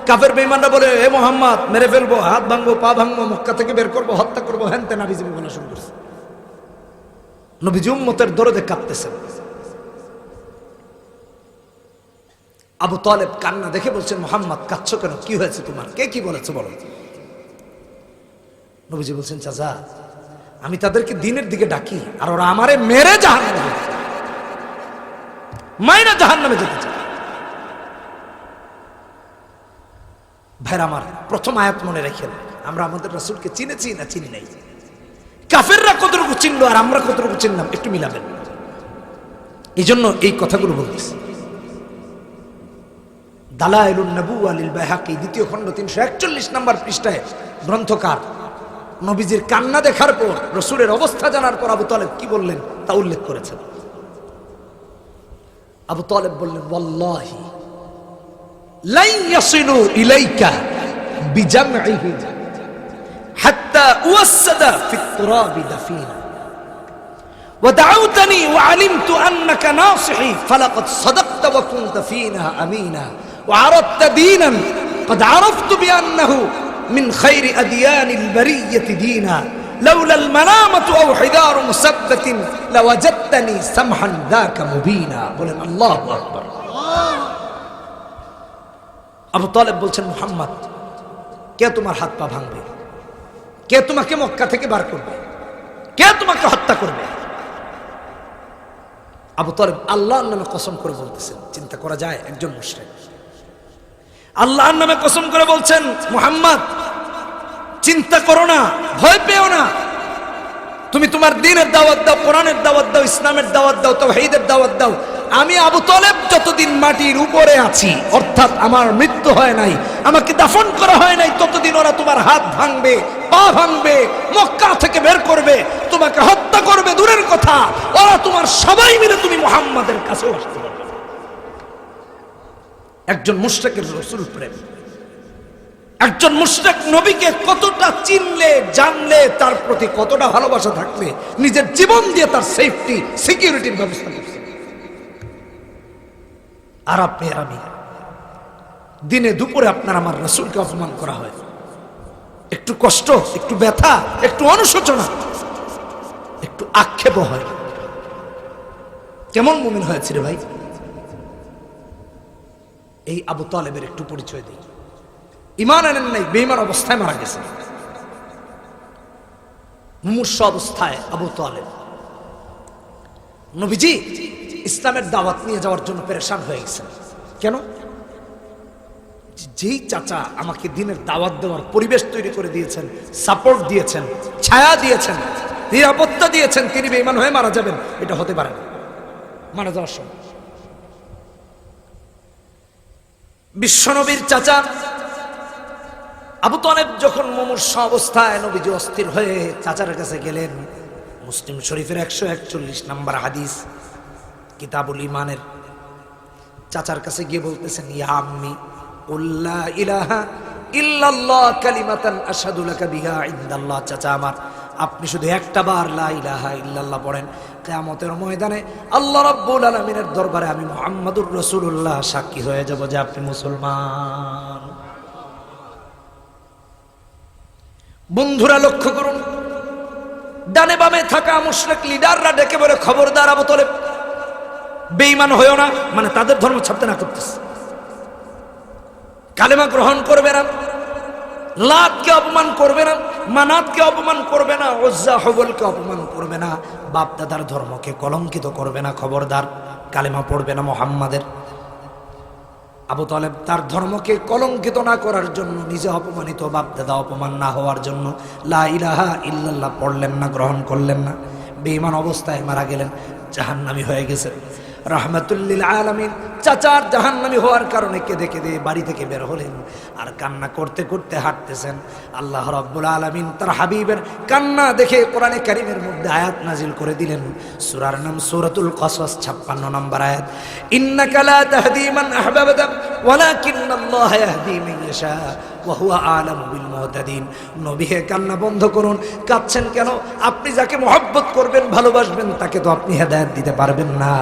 কাফের বেঈমানরা বলে এ মুহাম্মদ মেরে ফেলবো, হাত ভাঙবো, পা ভাঙবো, মক্কা থেকে বের করবো, হত্যা করবো, হ্যান তেন আবিজাবি বলা শুরু করছে। নবীজি উম্মতের দরদে কাঁদতেছেন। আবু তালেব কান্না দেখে বলছেন মুহাম্মদ কাঁদছো কেন, কি হয়েছে তোমার, কে কি বলেছে বলো। নবীজি বলছেন চাচা আমি তাদেরকে দ্বীনের দিকে ডাকি, আর ওরা আমারে মেরে জাহান্নামে, মাইনা জাহান্নামে যেতে চায়। ভাইরা আমার, প্রথম আয়াত মনে রাখেন, আমরা আমাদের রাসূলকে চিনেছি না চিনি নাই? কাফেররা কতটুকু চিনলো আর আমরা কতটুকু চিনলাম একটু মিলাবেন। এই জন্য এই কথাগুলো বলতেছি। দালাইলুন নবুওয়া লিল বাইহাকি, দ্বিতীয় খণ্ড 341 নম্বর পৃষ্ঠায় গ্রন্থকার নবীজির কান্না দেখার পর, রাসূলের অবস্থা জানার পর আবু তালেব কি বললেন তা উল্লেখ করেছেন। আবু তালেব বললেন ওয়াল্লাহি লাই ইয়াসিলু ইলাইকা বিজামইহি হাত্তা উওয়াসসাদা ফিত তুরাবি দাফিনা ওয়া দাউতানি ওয়া আলিমতু আন্নাকা নাসিহি ফালাকাদ সাদাকতা ওয়া কুনতা ফিনা আমিনা ওয়া আরাদতা দীনান قد عرفت بأنه من خير أديان البرية دينا لولا الملامة أو حذار مسبة لوجدتني سمحا ذاك مبينا বলেন আল্লাহু আকবার। আবু তালেব বলছেন মুহাম্মদ কে তোমার হাত পা ভাঙবে, কে তোমাকে মক্কা থেকে বার করবে, কে তোমাকে হত্যা করবে? আবু তালেব আল্লাহর নামে কসম করে বলতেছেন। চিন্তা করা যায় একজন মুশরিক আল্লাহর নামে কসম করে বলছেন মুহাম্মদ চিন্তা করো না, ভয় পেও না, তুমি তোমার দ্বীনের দাওয়াত দাও, কোরআনের দাওয়াত দাও, ইসলামের দাওয়াত দাও, তাওহীদের দাওয়াত দাও। আমি আবু তালেব যতদিন মাটির উপরে আছি, অর্থাৎ আমার মৃত্যু হয় নাই, আমাকে দাফন করা হয় নাই, ততদিন ওরা তোমার হাত ভাঙবে, পা ভাঙবে, মক্কা থেকে বের করবে, তোমাকে হত্যা করবে দূরের কথা, ওরা তোমার সবাই মিলে তুমি মুহাম্মাদের কাছে আসতে পারবে। একজন মুশরিকের রাসূল প্রেম, একজন মুশরিক নবীকে কতটা চিনলে, জানলে, তার প্রতি কতটা ভালোবাসা থাকলে নিজের জীবন দিয়ে তার সেফটি সিকিউরিটির ব্যবস্থা করছে। আর আপনি আর আমি দিনে দুপুরে আপনার আমার রাসূলকে অপমান করা হয়, একটু কষ্ট, একটু ব্যথা, একটু অনুশোচনা, একটু আক্ষেপ হয়। কেমন মুমিন হয়েছে রে ভাই? এই আবু তালেবের একটু পরিচয় দিই। ঈমান আনেন নাই, বেঈমান অবস্থায় মারা গেছে। মুমূর্ষ অবস্থায় আবু তালেব নবীজি ইসলামের দাওয়াত নিয়ে যাওয়ার জন্য পেরেশান হয়ে গেছেন। কেন? যেই চাচা আমাকে দিনের দাওয়াত দেওয়ার পরিবেশ তৈরি করে দিয়েছেন, সাপোর্ট দিয়েছেন, ছায়া দিয়েছেন, নিরাপত্তা দিয়েছেন, তিনি বেঈমান হয়ে মারা যাবেন, এটা হতে পারে না। মারা যাওয়ার সময় বিশ্বনবীর চাচা আবু তালেব যখন মুমূর্ষ অবস্থায়, নবীজি অস্থির হয়ে চাচার কাছে গেলেন। মুসলিম শরীফের 141 নম্বর হাদিস, কিতাবুল ঈমানের। চাচার কাছে গিয়ে বলতেছেন, ইয়া আম্মি উল্লা ইলাহা ইল্লাল্লাহ কালিমাতান আশহাদু লাকা বিহা ইনদাল্লাহ। চাচা আমার, আপনি শুধু একটা বার লা ইলাহা ইল্লাল্লাহ পড়েন, কিয়ামতের ময়দানে আল্লাহ রাব্বুল আলামিনের দরবারে আমি মুহাম্মাদুর রাসূলুল্লাহ সাক্ষী হয়ে যাব যে আপনি মুসলমান। বন্ধুরা লক্ষ্য করুন, ডানে বামে থাকা মুশরিক লিডাররা ডেকে বলে, খবরদার আবু তালেব, বেঈমান হয়ো না, মানে তাদের ধর্ম ছাড়তে না করতেছে, কালেমা গ্রহণ করবে না, লাতকে অপমান করবে না, মানাতকে অপমান করবে না, উজ্জা হুবলকে অপমান করবে না, বাপ দাদার ধর্মকে কলঙ্কিত করবে না, খবরদার কালেমা পড়বে না মুহাম্মাদের। আবু তালেব তার ধর্মকে কলঙ্কিত না করার জন্য, নিজে অপমানিত, বাপ দাদা অপমান না হওয়ার জন্য লা ইলাহা ইল্লাল্লাহ পড়লেন না, গ্রহণ করলেন না। বেঈমান অবস্থায় মারা গেলেন, জাহান্নামী হয়ে গেছেন। রাহমাতুল লিল আলামিন চাচার জাহান্নামী হওয়ার কারণে কেঁদে কেঁদে বাড়ি থেকে বের হলেন, আর কান্না করতে করতে হাঁটতেছেন। আল্লাহ রাব্বুল আলামিন তার হাবিবের কান্না দেখে কোরআনে কারীমের মধ্যে আয়াত নাজিল করে দিলেন। সূরার নাম সূরাতুল কসস, 56 নম্বর আয়াত। ইন্নাকা লা তাহদি মান আহবাবতা ওয়ালাকিন্নাল্লাহা ইয়াহদি মান ইয়াশা ওয়া হুয়া আ'লামু বিল মুহতাদিন। নবী হে, কান্না বন্ধ করুন। কাঁদছেন কেন? আপনি যাকে মহব্বত করবেন, ভালোবাসবেন, তাকে তো আপনি হেদায়েত দিতে পারবেন না,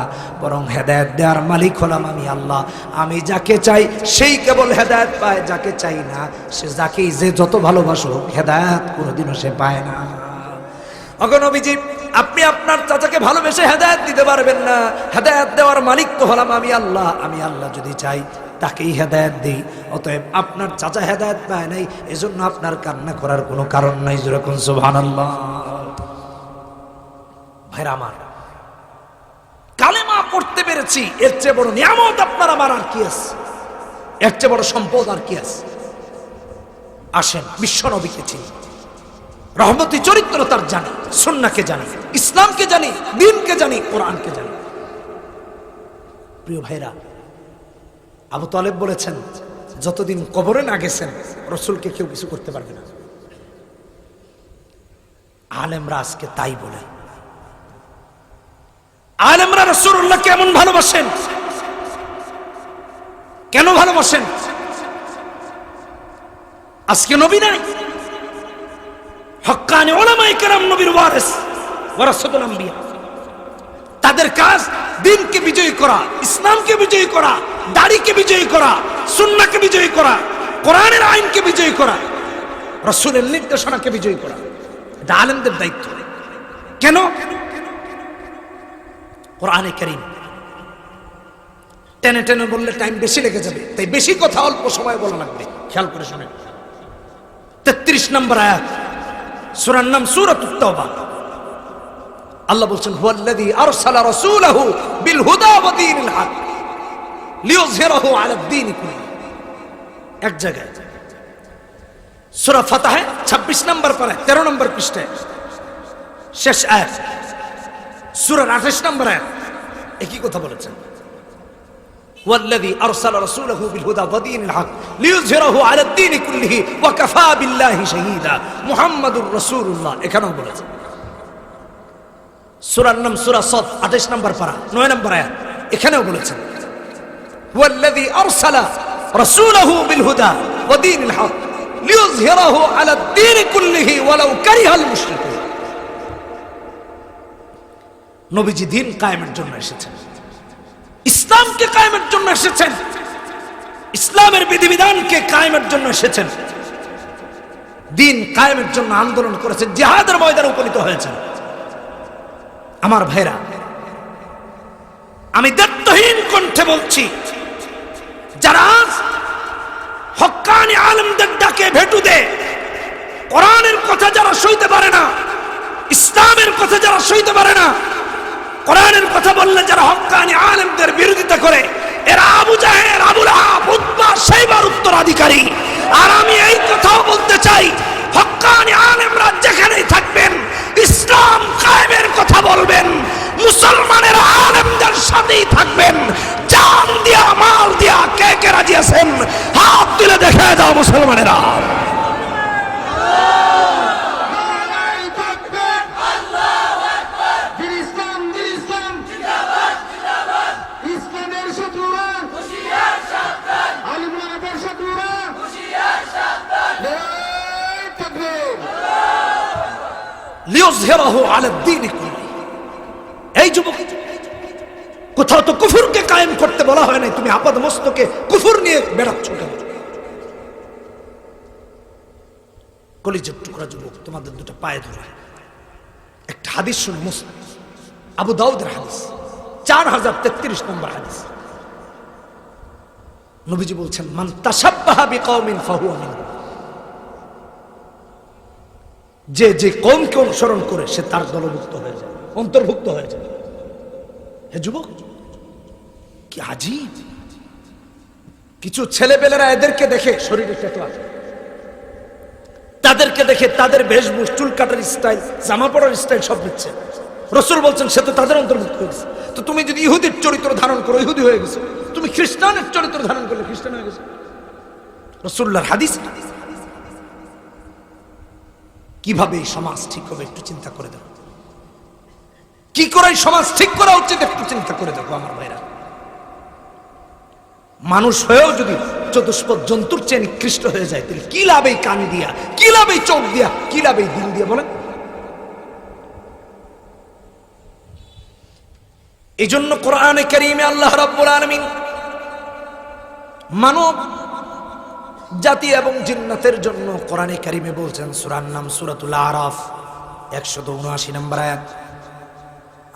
বরং হেদায়েত দেওয়ার মালিক হলাম আমি আল্লাহ। আমি যাকে চাই সেই কেবল হেদায়েত পায়, যাকে চাই না সে যাকেই যে যত ভালোবাসুক হেদায়েত কোনোদিনও সে পায় না। ওগো নবীজি, আপনি আপনার চাচাকে ভালোবেসে হেদায়েত দিতে পারবেন না, হেদায়েত দেওয়ার মালিক তো হলাম আমি আল্লাহ। আমি আল্লাহ যদি চাই তাকেই হেদায়েত দেই। অতএব আপনার চাচা হেদায়েত পায় নাই, এজন্য আপনার কান্না করার কোনো কারণ নাই। যেরকম সুবহানাল্লাহ। ভাইরা আমার, কালেমা পড়তে পেরেছি, এর চেয়ে বড় নিয়ামত আপনার আমার আর কি আছে? এর চেয়ে বড় সম্পদ আর কি আছে? আসেন, বিশ্ব নবীকে চিনি, রহমতি চরিত্র তার জানি, সুন্নাহকে জানি, ইসলামকে জানি, দ্বীনকে জানি, কোরআনকে জানি। প্রিয় ভাইরা, আবু তালেব বলেছেন, যতদিন কবরে না গেছেন রাসূলকে কেউ কিছু করতে পারবে না। আলেমরা আজকে তাই বলে। আলেমরা রাসূলুল্লাহ কেমন ভালোবাসেন, কেন ভালোবাসেন? আজকে নবী নাই, হক্কানি উলামায়ে কেরাম নবীর ওয়ারিস, ওয়ারাসাতুল আম্বিয়া। তাদের কাজ দ্বীনকে বিজয়ী করা, ইসলামকে বিজয়ী করা, দাড়িকে বিজয়ী করা, সুন্নাহকে বিজয়ী করা, কোরআনের আইনকে বিজয়ী করা, রাসূলের নির্দেশনাকে বিজয়ী করা। এটা আলেমদের দায়িত্ব। কেন? কোরআনে কারীম টেনে টেনে বললে টাইম বেশি লেগে যাবে, তাই বেশি কথা অল্প সময় বলা লাগবে। খেয়াল করে শুনেন, 33 নম্বর আয়াত, সূরার নাম সূরাতুত তাওবা। আল্লাহ বলছেন, হুয়াল্লাযী আরসালা রাসূলাহু বিল হুদা ওয়া দীনিল হক লিইয়ুযহিরাহু আলাদ দীনি কুল্লি। এক জায়গায় সূরা ফাতহে 26 নম্বর পারায় 13 নম্বর পৃষ্ঠায় শেষ আয়াত, সূরার 28 নম্বর আয়াত একই কথা বলেছেন, হুয়াল্লাযী আরসালা রাসূলাহু বিল হুদা ওয়া দীনিল হক লিইয়ুযহিরাহু আলাদ দীনি কুল্লিহি ওয়া কাফা বিল্লাহি শাহীদা। মুহাম্মাদুর রাসূলুল্লাহ এখানেও বলেছেন। সূরার নাম সূরা সদ, 28 নম্বর পারা 9 নম্বর আয়াত, এখানেও বলেছেন, হুয়াল্লাযী আরসালা রাসূলাহু বিল হুদা ওয়া দীনিল হক লিইয়ুযহিরাহু আলাদ দীনি কুল্লিহি ওয়ালাউ কারিহাল মুশরিকুন। নবীজি দ্বীন কায়েমের জন্য এসেছেন, ইসলামকে কায়েমের জন্য এসেছেন, ইসলামের বিধিবিধানকে কায়েমের জন্য এসেছেন, দ্বীন কায়েমের জন্য আন্দোলন করেছেন, জিহাদের ময়দানে উপনীত হয়েছেন। আমার ভাইরা, আমি দায়িত্বহীন কণ্ঠে বলছি, যারা হক্কানি আলেমদের ডাকে ভেটু দেয়, কোরআনের কথা যারা সইতে পারে না, ইসলামের কথা যারা সইতে পারে না, কোরআনের কথা বললে যারা হক্কানি আলেমদের বিরোধিতা করে, এরা আবু জাহেল, আবু লাহাব, উতবা, শাইবার উত্তরাধিকারী। আর আমি এই কথাও বলতে চাই, হক্কানি আলেমরা যেখানেই থাকবেন ইসলাম কায়েমের কথা বলবেন, মুসলমানের আলেমদের সাথেই থাকবেন। জান দিয়া মাল দিয়া কে কে রাজি আছেন হাত তুলে দেখে দাও মুসলমানেরা। লিইয়ুযহিরাহু আলাদ-দীন কুল্লিহি। এই যুবক, কোথাও তো কুফরকে কায়েম করতে বলা হয় নাই, তুমি আপাদ মস্তকে কুফর নিয়ে বেড়াচ্ছ কেন? কলিজার টুকরা যুবক, তোমাদের দুটো পায়ে ধরে একটা হাদিস শুনে, মুসলিম আবু দাউদের হাদিস, 4033 নম্বর হাদিস। নবীজি বলছেন, মান তাশাব্বাহা বিকওমিন ফাহুয়া মিনহুম। যে যে কওমকে অনুসরণ করে সে তার দলভুক্ত হয়ে যায়, অন্তর্ভুক্ত হয়ে যায়। হে যুবক, কি আজীব! কিছু ছেলেপেলেরা এদেরকে দেখে শরীরে ট্যাটু আছে, তাদেরকে দেখে তাদের বেশভূষ, চুল কাটার স্টাইল, জামা পড়ার স্টাইল সব নিচ্ছে। রাসূল বলছেন সে তো তাদের অন্তর্ভুক্ত হয়ে গেছে। তো তুমি যদি ইহুদির চরিত্র ধারণ করো, ইহুদি হয়ে গেছে। তুমি খ্রিস্টানের চরিত্র ধারণ করলে খ্রিস্টান হয়ে গেছে। রাসূলুল্লাহর হাদিস। কিভাবে এই সমাজ ঠিক হবে একটু চিন্তা করে দেখো। কি করে এই সমাজ ঠিক করা উচিত একটু চিন্তা করে দেখো আমার ভাইরা। মানুষ হয়েও যদি চতুষ্পদ জন্তুর চেয়ে নিকৃষ্ট হয়ে যায়, তাহলে কি লাভ এই কান দিয়া, কি লাভ এই চোখ দিয়া, কি লাভ এই দিল দিয়া, বলেন? এই জন্য কোরআনে কারীমে আল্লাহ রাব্বুল আলামিন মানব জাতি এবং জিন্নাতের জন্য কোরআনে কারীমে বলছেন, সূরার নাম সূরাতুল আরাফ, 179 নম্বর আয়াত।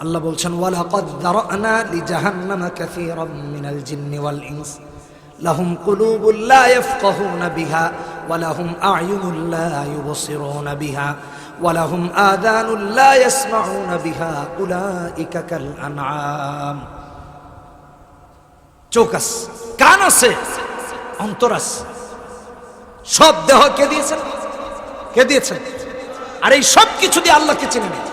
আল্লাহ বলছেন, ওয়ালাকাদ যারানা লিজাহান্নামা কাসীরাম মিনাল জিন্নি ওয়াল ইনস লাহুম কুলুবুন লা ইয়াফকাহুনা বিহা ওয়া লাহুম আ'য়ুনুন লা ইউবসিরুনা বিহা ওয়া লাহুম আযানুন লা ইয়াসমাউনা বিহা উলাইকা কাল আনআম। চোখ আছে, কান আছে, অন্তর আছে, সব দেহ কে দিয়েছেন? কে দিয়েছেন? আর এই সব কিছু দিয়ে আল্লাহকে চিনে নেই।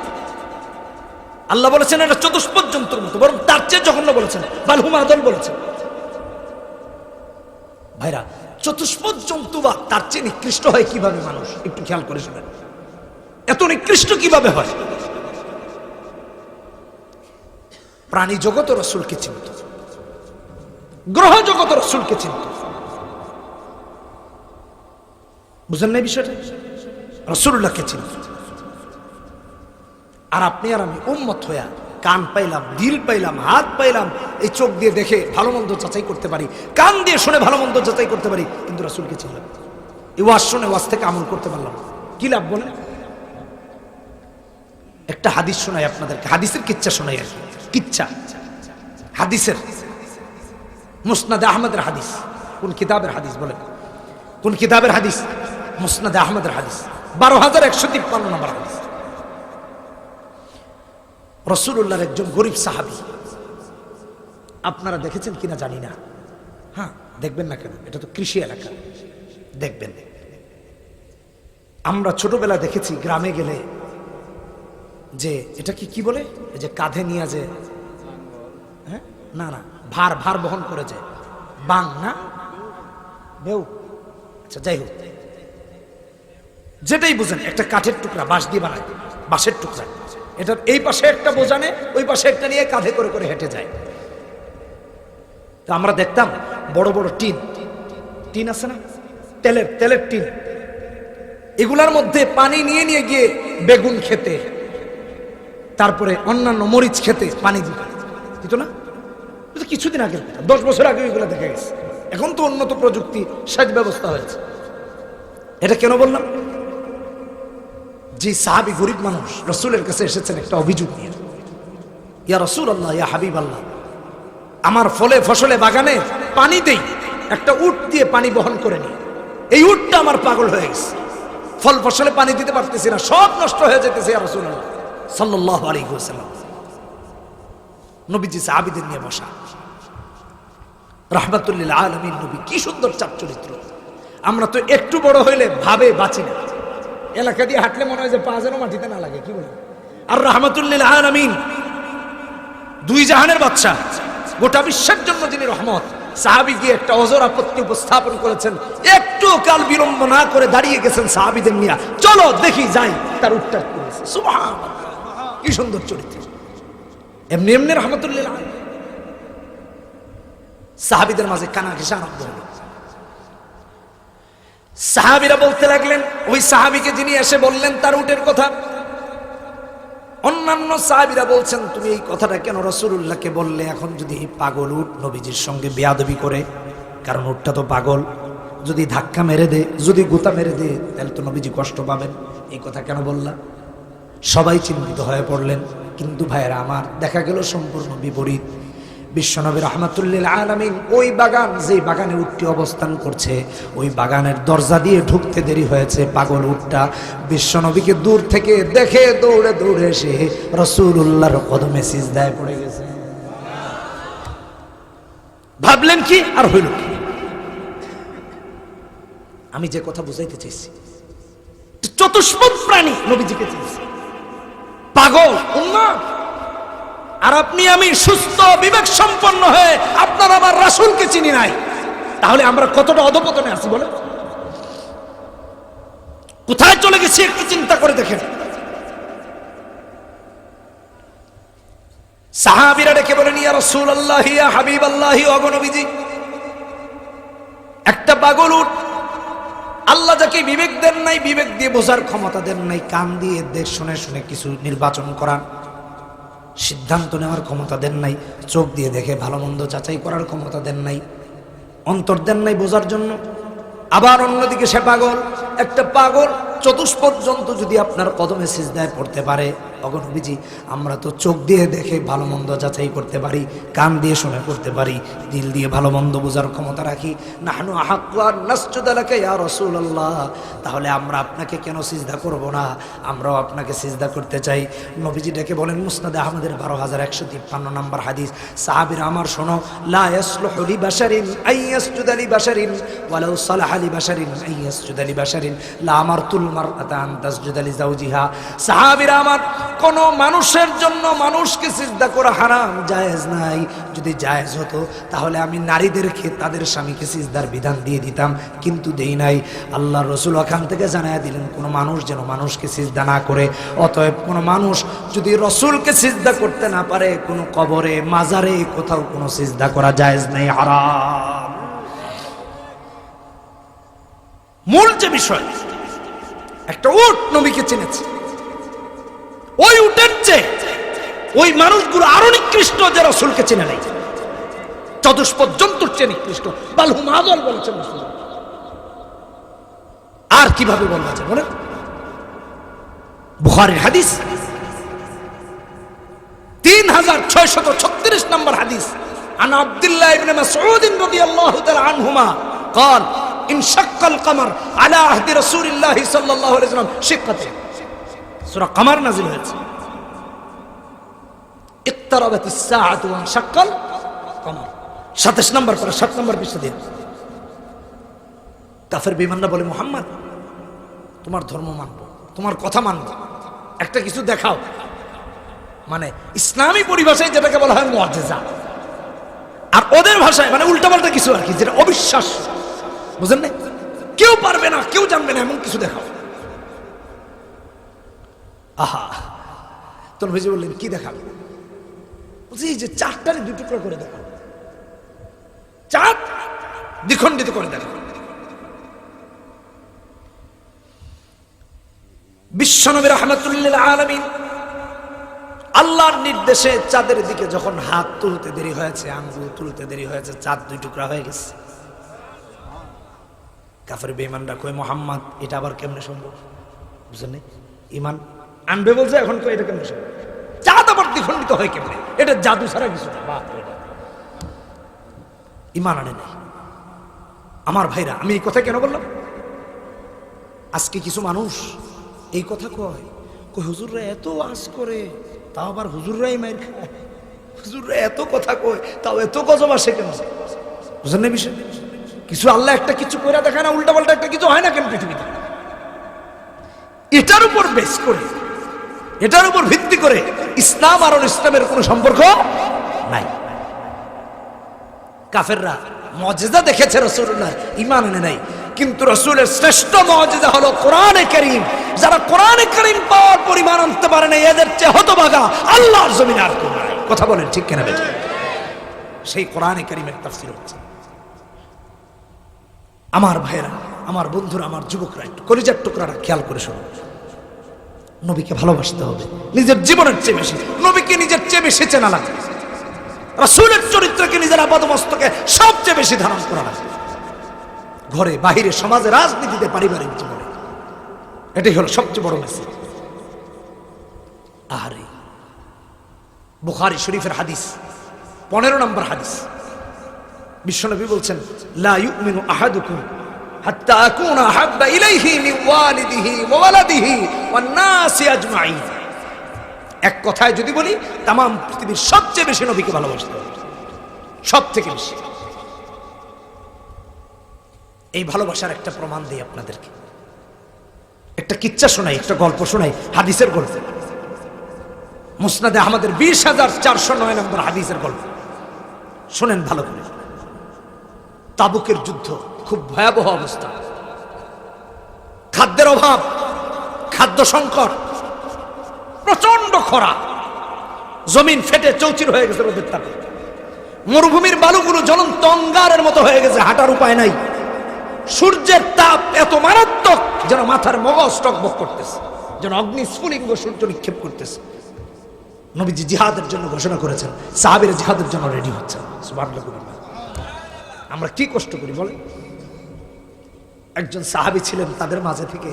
আল্লাহ বলেছেন এটা চতুষ্পদ জন্তুর মতো, বরং তার চেয়ে জঘন্য বলেছেন, বালহুম আদল বলেছেন। ভাইরা, চতুষ্পদ জন্তু বা তার চেয়ে নিকৃষ্ট হয় কিভাবে মানুষ? একটু খেয়াল করে শুনেন, এত নিকৃষ্ট কিভাবে হয়? প্রাণী জগৎ রাসূলকে চিনত, গ্রহ জগৎ রাসূলকে চিনত। বুঝেন না বিষয়টা? রাসূলুল্লাহকে চিনত। আর আপনি আর আমি উম্মত হইয়া কান পাইলাম, দিল পাইলাম, হাত পাইলাম, এই চোখ দিয়ে দেখে ভালো মন্দ যাচাই করতে পারি, কান দিয়ে শুনে ভালো মন্দ যাচাই করতে পারি, কিন্তু রাসূলকে চিনলাম। এই ওয়াজ শুনে ওয়াজ থেকে আমল করতে পারলাম, কি লাভ বলেন? একটা হাদিস শোনাই আপনাদেরকে, হাদিসের কিচ্ছা শোনাই আর কি। কিচ্ছা হাদিসের, মুসনাদে আহমদের হাদিস। কোন কিতাবের হাদিস বলেন? কোন কিতাবের হাদিস? মুসনাদে আহমদের হাদিস, 12153 নম্বর হাদিস। রাসূলুল্লাহর একজন গরিব সাহাবী, আপনারা দেখেছেন কিনা জানি না, হ্যাঁ দেখবেন না কেন, এটা তো কৃষি এলাকা, দেখবেন। আমরা ছোটবেলা দেখেছি গ্রামে গেলে যে এটা কি বলে, এই যে কাঁধে নিয়ে যে, হ্যাঁ না না, ভার ভার বহন করে যে বাং না বেউ, আচ্ছা যাই হোক, যেটাই বুঝেন, একটা কাঠের টুকরা, বাঁশ দিয়ে বানায়, বাঁশের টুকরা, এটা এই পাশে একটা বোঝানে, ওই পাশে একটা নিয়ে কাঁধে করে করে হেঁটে যায়। তো আমরা দেখতাম বড় বড় টিন, টিন আছে না, তেলের টিন, এগুলার মধ্যে পানি নিয়ে নিয়ে গিয়ে বেগুন খেতে, তারপরে অন্যান্য মরিচ খেতে পানি দিত না? কিছুদিন আগের কথা, 10 বছর আগে এগুলো দেখা গেছে। এখন তো উন্নত প্রযুক্তি, সেচ ব্যবস্থা হয়েছে। এটা কেন বললাম? যে সাহাবী গরিব মানুষ রাসূলের কাছে এসেছেন একটা অভিযোগ নিয়ে, ইয়া রাসূলুল্লাহ, ইয়া হাবিবাল্লাহ, আমার ফলে ফসলে বাগানে পানি দেই, একটা উট দিয়ে পানি বহন করে নি, এই উটটা আমার পাগল হয়ে গেছে, ফল ফসলে পানি দিতে পারতেছি না, সব নষ্ট হয়ে যেতেছে ইয়া রাসূলুল্লাহ সাল্লাল্লাহু আলাইহি ওয়াসাল্লাম। নবীজি সাহাবীদের নিয়ে বসা, রাহমাতুল লিল আলামিন নবী, কি সুন্দর চাপ চরিত্র। আমরা তো একটু বড় হইলে ভাবে বাঁচি না, এলাকা দিয়ে হাঁটলে মনে হয় যে পা যেন মাটিতে না লাগে, কি বলে। আর রাহমাতুল লিল আলামিন, দুই জাহানের বাদশা, গোটা বিশ্বের জন্য যিনি রহমত, সাহাবী গিয়ে একটা অজর আপত্তি উপস্থাপন করেছেন, একটু কাল বিলম্ব না করে দাঁড়িয়ে গেছেন সাহাবীদের নিয়ে, চলো দেখি যাই তার উত্তর করেছে। সুবহানাল্লাহ, কি সুন্দর চরিত্র। এমনি এমনি রাহমাতুল লিল আলামিন। সাহাবীদের মাঝে কানাঘেঁষা আরম্ভ হলো। সাহাবীরা বলতে লাগলেন, ওই সাহাবীকে যিনি এসে বললেন তার উটের কথা, অন্যান্য সাহাবীরা বলছেন, তুমি এই কথাটা কেন রাসূলুল্লাহকে বললে? এখন যদি এই পাগল উট নবীজির সঙ্গে বেয়াদবি করে, কারণ উটটা তো পাগল, যদি ধাক্কা মেরে দে, যদি গোতা মেরে দে, তাহলে তো নবীজি কষ্ট পাবেন, এই কথা কেন বললা? সবাই চিন্তিত হয়ে পড়লেন। কিন্তু ভাইয়েরা আমার, দেখা গেল সম্পূর্ণ বিপরীত। বিশ্বনবী রাহমাতুল লিল আলামিন ওই বাগান, যে বাগানে উটটি অবস্থান করছে, ওই বাগানের দরজা দিয়ে ঢুকতে দেরি হয়েছে, পাগল উটটা বিশ্বনবীকে দূর থেকে দেখে দৌড়ে দৌড়ে এসে রাসূলুল্লাহর কদমে সিজদায় পড়ে গেছে। ভাবলেন কি আর হইল কি? আমি যে কথা বুঝাইতে চাইছি, চতুষ্পদ প্রাণী নবীজিকে চিনছে, পাগল উন্মাদ, আর আপনি আমি সুস্থ বিবেক সম্পন্ন হয়ে আপনার আমার রাসূলকে চিনি নাই, তাহলে আমরা কতটা অধপতনে আছি বলে? কোথায় চলে গেছি একটু চিন্তা করে দেখেন। সাহাবীরা ডেকে বলেন, ইয়া রাসূলুল্লাহ, ইয়া হাবিবাল্লাহ, ও নবীজি, একটা পাগল উট, আল্লাহ যাকে বিবেক দেন নাই, বিবেক দিয়ে বোঝার ক্ষমতা দেন নাই, কান দিয়ে দেখ শুনে শুনে কিছু নির্বাচন করার, সিদ্ধান্ত নেওয়ার ক্ষমতা দেন নাই, চোখ দিয়ে দেখে ভালো মন্দ যাচাই করার ক্ষমতা দেন নাই, অন্তর দেন নাই বোঝার জন্য। আবার অন্যদিকে সে পাগল, একটা পাগল চতুষ্পদ জন্তু যদি আপনার কদমে সিজদায় পড়তে পারে, নবীজি আমরা তো চোখ দিয়ে দেখে ভালো মন্দ যাচাই করতে পারি, কান দিয়ে শুনে করতে পারি, দিল দিয়ে ভালো মন্দ বোঝার ক্ষমতা রাখি, নাহনু আহাক্কু আন নাসজুদা লাকা ইয়া রাসূলুল্লাহ, তাহলে আমরা আপনাকে কেন সিজদা করব না? আমরাও আপনাকে সিজদা করতে চাই। নবীজি ডেকে বলেন, মুসনাদে আহমদের 12153 নম্বর হাদিস, সাহাবীরা আমার শোনো, লা ইয়াসলুহু লিবাশারিন আইয়াসজুদা লিবাশারিন ওয়ালাউ সালাহা লিবাশারিন আইয়াসজুদা লিবাশারিন লা আমারতুল মারআতা আন তাসজুদা লিজাওজিহা। সাহাবীরা আমার, কোন মানুষের জন্য মানুষকে সিজদা করা হারাম, জায়েজ নাই। যদি জায়েজ হতো তাহলে আমি নারীদেরকে তাদের স্বামীকে সিজদার বিধান দিয়ে দিতাম, কিন্তু দেই নাই। আল্লাহর রাসূল ওখান থেকে জানায়া দিলেন, কোন মানুষ যেন মানুষকে সিজদা না করে। অতএব কোন মানুষ যদি রাসূলকে সিজদা করতে না পারে, কোন কবরে, মাজারে, কোথাও কোন সিজদা করা জায়েজ নাই, হারাম। মূল যে বিষয়, একটা উট নবীকে চিনেছে, ওই উটের চেয়ে ওই মানুষগুলো আরো নিকৃষ্ট যে রাসূলকে চিনে নাই, চতুষ্পদ জন্তুর চেয়ে নিকৃষ্ট। বালহুম আদল বলেছেন রাসূল। আর কিভাবে বলা যায় বলেন? বুখারীর হাদিস 3636 নম্বর হাদিস, আন আব্দুল্লাহ ইবনে মাসউদ রাদিয়াল্লাহু তাআলা আনহুমা قال انشق القمر على عهد رسول الله صلى الله عليه وسلم شقته। সূরা কমর নাযিল হয়েছে, ইকতারাবাতিস সাআতু ওয়ানশাক্কাল কমর, 27 নম্বর পারা 7 নম্বর পৃষ্ঠা দিয়ে। কাফের বেঈমানরা বলে, মুহাম্মদ তোমার ধর্ম মানবো, তোমার কথা মানবো, একটা কিছু দেখাও। মানে ইসলামী পরিভাষায় যেটাকে বলা হয় মুআজিজা, আর ওদের ভাষায় মানে উল্টাপাল্টা কিছু আর কি, যেটা অবিশ্বাস, বুঝেন না? কেউ পারবে না, কেউ জানবে না, এমন কিছু দেখাও। আহা, তোর ভেজে বললেন, কি দেখাবে? বলছি, এই যে চাঁদটারে 2 টুকরা করে দেখাও, চাঁদ দ্বিখণ্ডিত করে দেখাও। বিশ্বনবী রাহমাতুল লিল আলামিন আল্লাহর নির্দেশে চাঁদের দিকে যখন হাত তুলতে দেরি হয়েছে, আঙ্গুল তুলতে দেরি হয়েছে, চাঁদ 2 টুকরা হয়ে গেছে। কাফের বেঈমানরা কয়, মুহাম্মদ এটা আবার কেমনে সম্ভব? বুঝেন না? ঈমান আনবে বলছে, এখন কয় এটা কেমনে সম্ভব? চাঁদ আবার দ্বিখণ্ডিত হয় কেমনে? এটা জাদু ছাড়া কিছু না। বাপ রে বাপ, ঈমান আনে নাই। আমার ভাইরা, আমি এই কথা কেন বললাম? আজকে কিছু মানুষ এই কথা কয়, হুজুররা এত ওয়াজ করে তাও আবার হুজুররাই মাইর খায়, হুজুররা এত কথা কয় তাও এত গজব আসে কেন? বুঝলেন না বিষয়? কিছু আল্লাহ একটা কিছু করে দেখায় না, উল্টা পাল্টা একটা কিছু হয় না কেন পৃথিবীতে? এটার উপর বেস করে, এটার উপর ভিত্তি করে ইসলাম আর ইসলামের কোনো সম্পর্ক নাই। কাফেররা মুজিজা দেখেছে রাসূলুল্লাহ, ঈমান আনে নাই। কিন্তু রাসূলের শ্রেষ্ঠ মুজিজা হলো কোরআনে কারীম। যারা কোরআনে কারীম পাওয়ার পরিমাণ আনতে পারে না, এদের চেয়ে হতভাগা আল্লাহর জমিনে আর কেউ নাই। কথা বলেন ঠিক কিনা বেটা? সেই কোরআনে কারীমের তাফসীর হচ্ছে। আমার ভাইরা, আমার বন্ধুরা, আমার যুবকরা, একটু কলিজার টুকরাটা খেয়াল করে শুনুন। নবীকে ভালোবাসতে হবে নিজের জীবনের চেয়ে বেশি, নবীকে নিজের চেয়ে বেশি চেনা লাগবে, রাসূলের চরিত্রকে নিজের আপাদমস্তকে সবচেয়ে বেশি ধারণ করা লাগবে। ঘরে, বাহিরে, সমাজে, রাজনীতিতে, পারিবারিক জীবনে, এটাই হলো সবচেয়ে বড় মেসেজ। আরে বুখারী শরীফের হাদিস, 15 নম্বর হাদিস, বিশ্বনবী বলছেন, লা ইউমিনু আহাদুকুম হাত্তা আকুনা আহাব্বা ইলাইহি মিন ওয়ালিদিহি ওয়া ওয়ালাদিহি ওয়ান নাসি আজমাইন। এক কথায় যদি বলি, তাম পৃথিবীর সবচেয়ে বেশি নবীকে ভালোবাসতে হবে, সব থেকে বেশি। এই ভালোবাসার একটা প্রমাণ দিই আপনাদেরকে, একটা কিচ্ছা শোনাই, একটা গল্প শোনাই, হাদিসের গল্প। মুসনাদে আহমদের 20,409 নম্বর হাদিসের গল্প শোনেন ভালো করে। তাবুকের যুদ্ধ, খুব ভয়াবহ অবস্থা, খাদ্যের অভাব, খাদ্য সংকট, প্রচন্ড খরা, জমিন ফেটে চৌচির হয়ে গেছে রোদের তাপে, মরুভূমির বালুগুলো জ্বলন্ত অঙ্গারের মতো হয়ে গেছে, হাঁটার উপায় নাই। সূর্যের তাপ এত মারাত্মক যেন মাথার মগজ টকবক করতেছে, যেন অগ্নি স্ফুলিঙ্গ সূর্য নিক্ষেপ করতেছে। নবীজি জিহাদের জন্য ঘোষণা করেছেন, সাহাবীরা জিহাদের জন্য রেডি হচ্ছেন। সুবহানাল্লাহ। আমরা কি কষ্ট করি বলে? একজন সাহাবী ছিলেন তাদের মাঝে থেকে,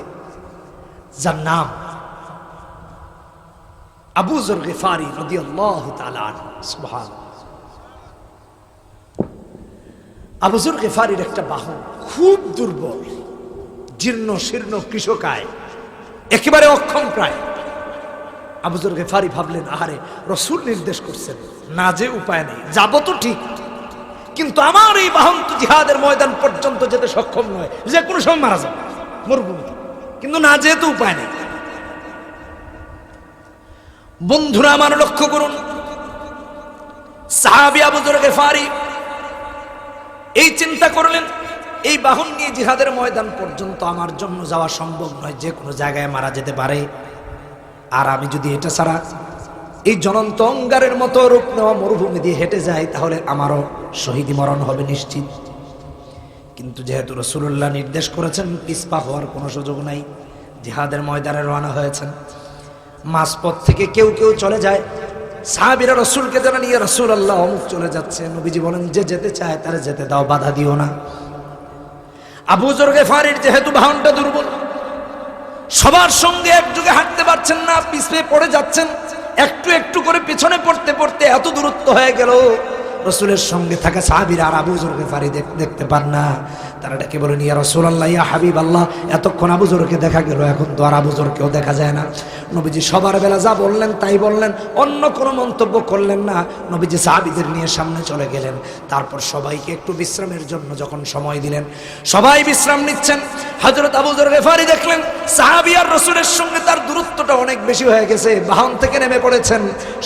যার নাম আবু যর গিফারি রাদিয়াল্লাহু তাআলা আনহু। সুবহানাল্লাহ। আবু যর গিফারির একটা বাহন খুব দুর্বল, জীর্ণ শীর্ণ, কৃষকায়, একেবারে অক্ষম প্রায়। আবু যর গিফারি ভাবলেন, আহারে, রাসূল নির্দেশ করছেন, না যে উপায় নেই, যাব তো ঠিক, কিন্তু আমার এই বাহন তো জিহাদের ময়দান পর্যন্ত যেতে সক্ষম নয়, যে কোনো সময় মারা যাবে মরুভূমিতে, কিন্তু না যেহেতু উপায় নেই। বন্ধুরা আমার, লক্ষ্য করুন, সাহাবী আবু যর গিফারি এই চিন্তা করলেন, এই বাহন নিয়ে জিহাদের ময়দান পর্যন্ত আমার জন্য যাওয়া সম্ভব নয়, যে কোনো জায়গায় মারা যেতে পারে। আর আমি যদি এটা ছাড়া এই জ্বলন্ত অঙ্গারের মতো রূপ নেওয়া মরুভূমি দিয়ে হেঁটে যাই, তাহলে আমারও শহীদি মরণ হবে নিশ্চিত। কিন্তু যেহেতু রাসূলুল্লাহ নির্দেশ করেছেন, পিছপা হওয়ার কোনো সুযোগ নাই। জিহাদের ময়দানে রওনা হয়েছেন, মাঝপথ থেকে কেউ কেউ চলে যায়। সাহাবীরা রাসূলকে জানান, ইয়া রাসূলুল্লাহ, অমুক চলে যাচ্ছে। নবীজি বলেন, যে যেতে চায় তারে যেতে দাও, বাধা দিও না। আবু যর গিফারির যেহেতু বাহনটা দুর্বল, সবার সঙ্গে একযোগে হাঁটতে পারছেন না, পিছলে পড়ে যাচ্ছেন, একটু একটু করে পিছনে পড়তে পড়তে এত দূরত্ব হয়ে গেল, রাসূলের সঙ্গে থাকা সাহাবীরা আর আবু যর গিফারি দেখতে পান না। তারা ডেকে বলেন, ইয়া রাসূলুল্লাহ, ইয়া হাবিবাল্লাহ, এতক্ষণ আবু যরকে দেখা গেল, এখন তো আর আবু যরকেও দেখা যায় না। নবীজি সবার বেলা যা বললেন তাই বললেন, অন্য কোনো মন্তব্য করলেন না। নবীজি সাহাবীদের নিয়ে সামনে চলে গেলেন। তারপর সবাইকে একটু বিশ্রামের জন্য যখন সময় দিলেন, সবাই বিশ্রাম নিচ্ছেন। হযরত আবু যর গিফারি দেখলেন সাহাবী আর রাসূলের সঙ্গে তার দূরত্বটা অনেক বেশি হয়ে গেছে। বাহন থেকে নেমে পড়েছেন,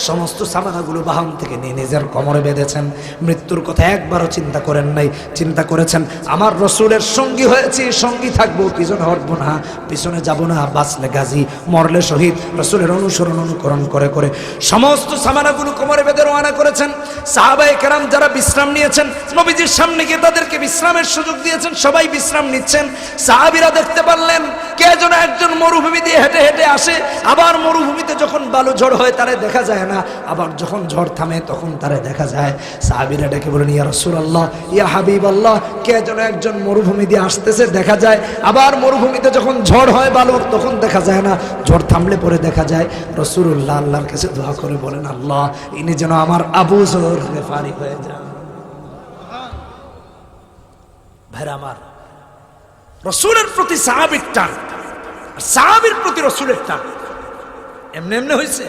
সমস্ত সামানাগুলো বাহন থেকে নিয়ে নিজের কোমরে বেঁধেছেন। মৃত্যুর কথা একবারও চিন্তা করেন নাই, চিন্তা করেছেন, আমার রাসূলের সঙ্গী হয়েছি, সঙ্গী থাকবো, পিছনে হটবো না, পিছনে যাব না, বাঁচলে গাজী, মরলে শহীদ। রাসূলের অনুসরণ অনুকরণ করে করে সমস্ত সামানাগুলো কোমরে বেঁধে রওনা করেছেন। সাহাবায়ে কেরাম যারা বিশ্রাম নিয়েছেন, নবীজির সামনে গিয়ে তাদেরকে বিশ্রামের সুযোগ দিয়েছেন, সবাই বিশ্রাম নিচ্ছেন। সাহাবীরা দেখতে পারলেন কে যেন একজন মরুভূমি দিয়ে হেঁটে হেঁটে আসে। আবার মরুভূমিতে যখন বালু ঝড় হয় তারে দেখা যায় না, আবার যখন ঝড় থামে তখন তারে দেখা যায়। সাহাবীরা ডেকে বলেন, ইয়া রাসূলুল্লাহ, ইয়া হাবিবাল্লাহ, কে যেন একজন মরুভূমি দিয়ে আসতেছে, দেখা যায়। আবার মরুভূমিতে যখন ঝড় হয় বালুর, তখন দেখা যায় না, ঝড় থামলে পরে দেখা যায়। রাসূলুল্লাহ আল্লাহর কাছে দোয়া করে বলেন, আল্লাহ, ইনি যেন আমার আবু যর গিফারি হয়ে যান। ভাইরা আমার, রসুলের প্রতি সাহাবীর টান আর সাহাবীর প্রতি রসুলের টান এমনি এমনি হয়েছে।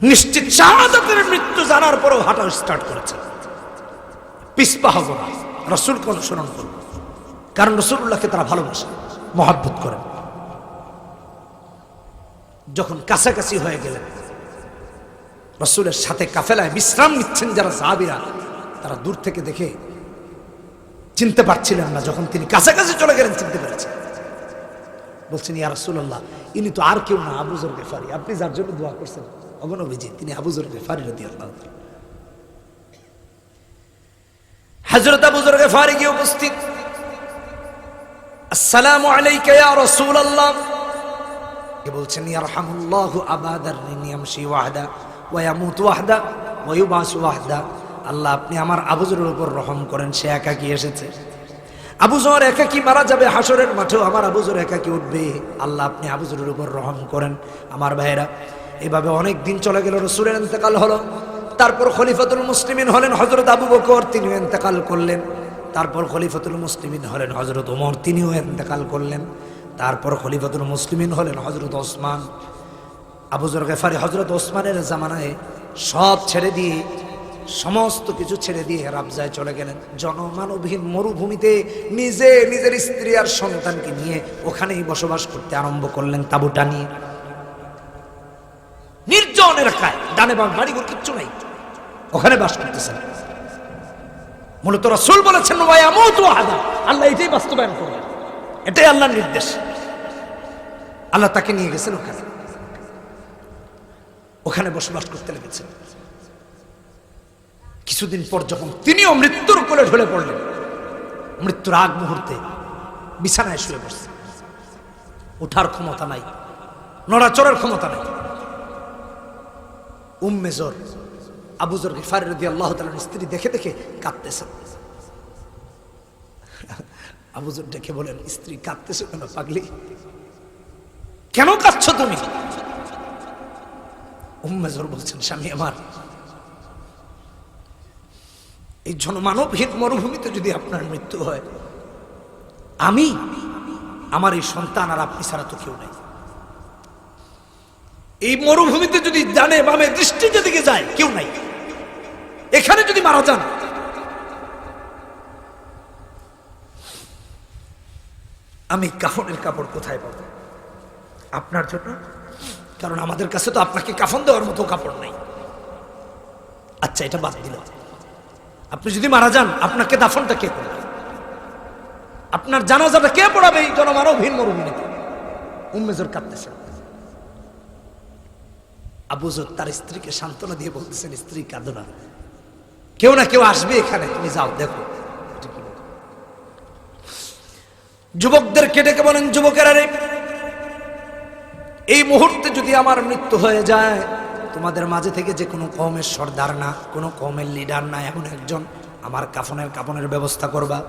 নিশ্চিত শাহাদাতের মৃত্যু জানার পরও হাঁটা স্টার্ট করেছে। পিছপা হব না, রসুলকে অনুসরণ করব, কারণ রসুল্লাহকে তারা ভালোবাসে, মহব্বত করেন। যখন কাছাকাছি হয়ে গেলেন, রসুলের সাথে কাফেলায় বিশ্রাম নিচ্ছেন যারা সাহাবীরা, তারা দূর থেকে দেখে চিনতে পারছিলেন না। যখন তিনি কাছাকাছি চলে গেলেন চিনতে পেরেছেন। বলছেন, ইয়া রাসূলুল্লাহ, ইনি তো আর কেউ না, আবু যর গিফারি, আপনি যার জন্য দোয়া করছেন অগণবিজি, তিনি আবু যর গিফারি রাদিয়াল্লাহু তাআলা। হযরত আবু যর গিফারি গিয়ে উপস্থিত। আসসালামু আলাইকা ইয়া রাসূলুল্লাহ। কে বলছেন, ইয়ারহামুল্লাহু আবা দাররিন ইয়ামশি ওয়াহদা ওয়া ইয়ামুতু ওয়াহদা ওয়া ইউবাসু ওয়াহদা। আল্লাহ, আপনি আমার আবু যরের উপর রহম করেন, সে একাকী এসেছে। আবু যর একাকী মারা যাবে হাসরের মাঠেও, আমার আবু যর একাকী উঠবে। আল্লাহ, আপনি আবু যরের উপর রহম করেন। আমার ভাইরা, এভাবে অনেক দিন চলে গেল, রাসূলের ইন্তেকাল হলো। তারপর খলিফাতুল মুসলিমিন হলেন হযরত আবু বকর, তিনিও ইন্তেকাল করলেন। তারপর খলিফাতুল মুসলিমিন হলেন হযরত ওমর, তিনিও ইন্তেকাল করলেন। তারপর খলিফাতুল মুসলিমিন হলেন হযরত ওসমান। আবু যর গিফারি হযরত ওসমানের জামানায় সব ছেড়ে দিয়ে, সমস্ত কিছু ছেড়ে দিয়ে রাবজায় চলে গেলেন। জনমানবহীন মরুভূমিতে নিজে নিজের স্ত্রী আর সন্তানকে নিয়ে ওখানেই বসবাস করতে আরম্ভ করলেন, তাঁবু টানিয়ে। নির্জন এলাকায়, ডানে বাম বাড়িঘর কিচ্ছু নাই, ওখানে বাস করতেছেন। মূলত রাসূল বলেছেন, ওয়া ইয়ামুতু আহাদা, আল্লাহ এটাই বাস্তবায়ন করবেন, এটাই আল্লাহর নির্দেশ। আল্লাহ তাকে নিয়ে গেছেন ওখানে, ওখানে বসবাস করতে লেগেছেন। কিছুদিন পর যখন তিনিও মৃত্যুর কোলে ঢলে পড়লেন, মৃত্যুর আগ মুহূর্তে বিছানায় শুয়ে পড়ছেন, ওঠার ক্ষমতা নাই, নড়াচড়ার ক্ষমতা নাই। উম্মে যর, আবু যর গিফারি রাদিয়াল্লাহু তাআলার স্ত্রী দেখে দেখে কাঁদতেছেন। আবু যর ডেকে বলেন, স্ত্রী কাঁদতেছো কেন পাগলি, কেন কাঁদছো তুমি? উম্মে যর বলছেন, স্বামী আমার, এই জনমানবহীন মরুভূমিতে যদি আপনার মৃত্যু হয়, আমি, আমার এই সন্তান আর আপনি ছাড়া তো কেউ নাই। এই মরুভূমিতে যদি ডানে বামে দৃষ্টি যেদিকে যায় কেউ নাই, এখানে যদি মারা যান, আমি কাফনের কাপড় কোথায় পাবো আপনার জন্য? কারণ আমাদের কাছে তো আপনাকে কাফন দেওয়ার মতো কাপড় নাই। আচ্ছা, এটা বাদ দিল, আপনি যদি মারা যান, আপনাকে দাফনটা কে করবে? আপনার জানাজাটা কে পড়াবে এই জনমানবহীন মরুভূমিতে? উম্মে যর কাঁদতেছেন। আবু যর তার স্ত্রীকে সান্ত্বনা দিয়ে বলতেছেন, স্ত্রী কাঁদো না, কেউ না কেউ আসবে এখানে, তুমি যাও দেখো। যুবকদেরকে ডেকে বলেন, যুবকেরা রে, এই মুহূর্তে যদি আমার মৃত্যু হয়ে যায়, তোমাদের মাঝে থেকে যে কোনো কওমের সর্দার না, কোনো কওমের লিডার না, এমন একজন আমার কাফনের ব্যবস্থা করবা।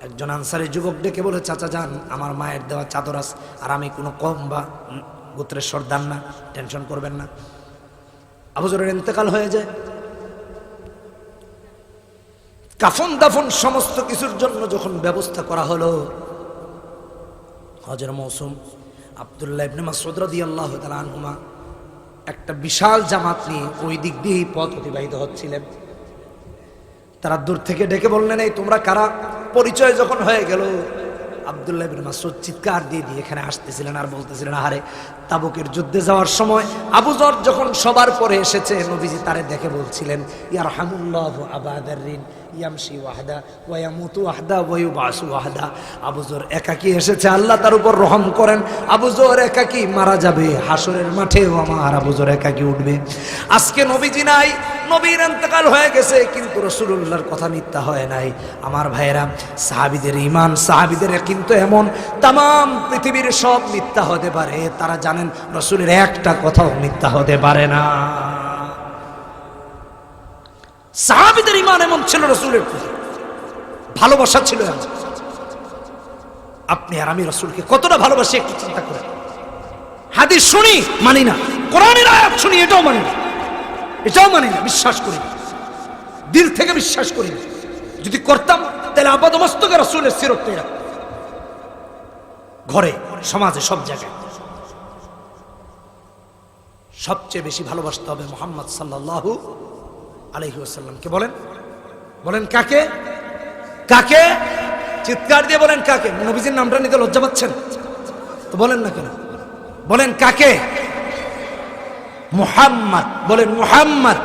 একজন আনসারী যুবক ডেকে বলে, চাচা যান, আমার মায়ের দেওয়া চাদর আছে, আর আমি কোনো কওম বা গোত্রের সর্দার না, টেনশন করবেন না। আবু যরের ইন্তেকাল হয়ে যায়। কাফন দাফন সমস্ত কিছুর জন্য যখন ব্যবস্থা করা হলো, হজের মৌসুম, আব্দুল্লাহ ইবনে মাসউদ রাদিয়াল্লাহু তাআলা আনহুমা একটা বিশাল জামাত নিয়ে ওই দিক দিয়েই পথ অতিবাহিত হচ্ছিলেন। তারা দূর থেকে ডেকে বললেন, এই তোমরা কারা? পরিচয় যখন হয়ে গেল, আব্দুল্লাহ ইবনে মাসউদ চিৎকার দিয়ে দিয়ে এখানে আসতেছিলেন আর বলতেছিলেন, আরে তাবুকের যুদ্ধে যাওয়ার সময় আবু যর যখন সবার পরে এসেছে, নবীজি তারে দেখে বলছিলেন, ইয়ারহামুল্লাহু আবা দাররিন ইয়ামশি ওয়াহদা ওয়া ইয়ামুতু ওয়াহদা ওয়া ইউবাসু ওয়াহদা। আবু যর একাকী এসেছে, আল্লাহ তার উপর রহম করেন। আবু যর একাকী মারা যাবে, হাসরের মাঠেও আমার আবু যর একাকী উঠবে। আজকে নবীজি নাই, নবীর ইন্তেকাল হয়ে গেছে, কিন্তু রাসূলুল্লাহর কথা মিথ্যা হয় নাই। আমার ভাইয়েরা, সাহাবীদের ঈমান, সাহাবীদের কিন্তু এমন, তাম পৃথিবীর সব মিথ্যা হতে পারে, তারা জানেন রাসূলের একটা কথাও মিথ্যা হতে পারে না। সাহাবীদের ঈমান এমন ছিল, রাসূলের প্রতি ভালোবাসা ছিল এমন। আপনি আর আমি রাসূলকে কতটা ভালোবাসি একটু চিন্তা করেন। হাদিস শুনি মানি না, কোরআনের আয়াত শুনি এটাও মানি না, এটাও মানি না, বিশ্বাস করি না, দিল থেকে বিশ্বাস করি না। যদি করতাম তাহলে আপাদমস্তকে রাসূলের সিরতটাই রাখতাম, ঘরে, সমাজে, সব জায়গায়। সবচেয়ে বেশি ভালোবাসতে হবে মুহাম্মদ সাল্লাল্লাহু আলাইহি ওয়াসাল্লামকে। বলেন, বলেন কাকে? কাকে? চিৎকার দিয়ে বলেন কাকে? নবীজির নামটা নিতে লজ্জা পাচ্ছেন তো বলেন না কেন? বলেন কাকে? মুহাম্মদ। বলেন মুহাম্মদ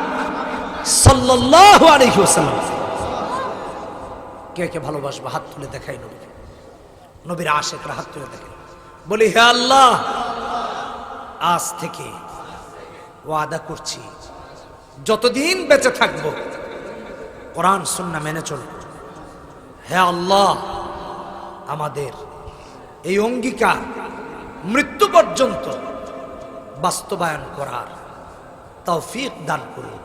সাল্লাল্লাহু আলাইহি ওয়াসাল্লাম। কে কে ভালোবাসবে হাত তুলে দেখাই নবীকে। নবীর আশিকরা হাত তুলে দেখাই। বলি হে আল্লাহ, আজ থেকে ওয়াদা করছি যতদিন বেঁচে থাকবো কোরআন সুন্নাহ মেনে চলব। হে আল্লাহ, আমাদের এই অঙ্গীকার মৃত্যু পর্যন্ত বাস্তবায়ন করার তৌফিক দান করুন।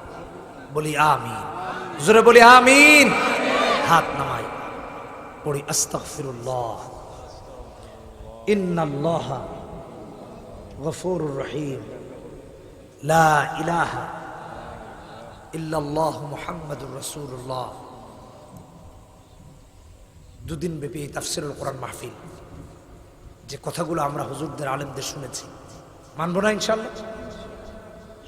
বলি আমিন। জোরে বলি আমিন। হাত নামাই পড়ি আস্তাগফিরুল্লাহ। ইন্নাল্লাহা গফুরুর রহিম। লা ইলাহা ইল্লাল্লাহু মুহাম্মাদুর রাসূলুল্লাহ। দুদিন ব্যাপী তাফসীরুল কোরআন মাহফিল, যে কথাগুলো আমরা হুজুরদের আলেমদের শুনেছি, মানবো না ইনশাআল্লাহ?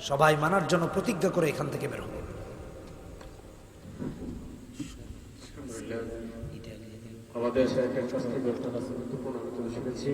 সবাই মানার জন্য প্রতিজ্ঞা করে এখান থেকে বের হবে। আমাদের শেখের কাছ থেকে গুরুত্বপূর্ণ আলোচনা শুনেছি।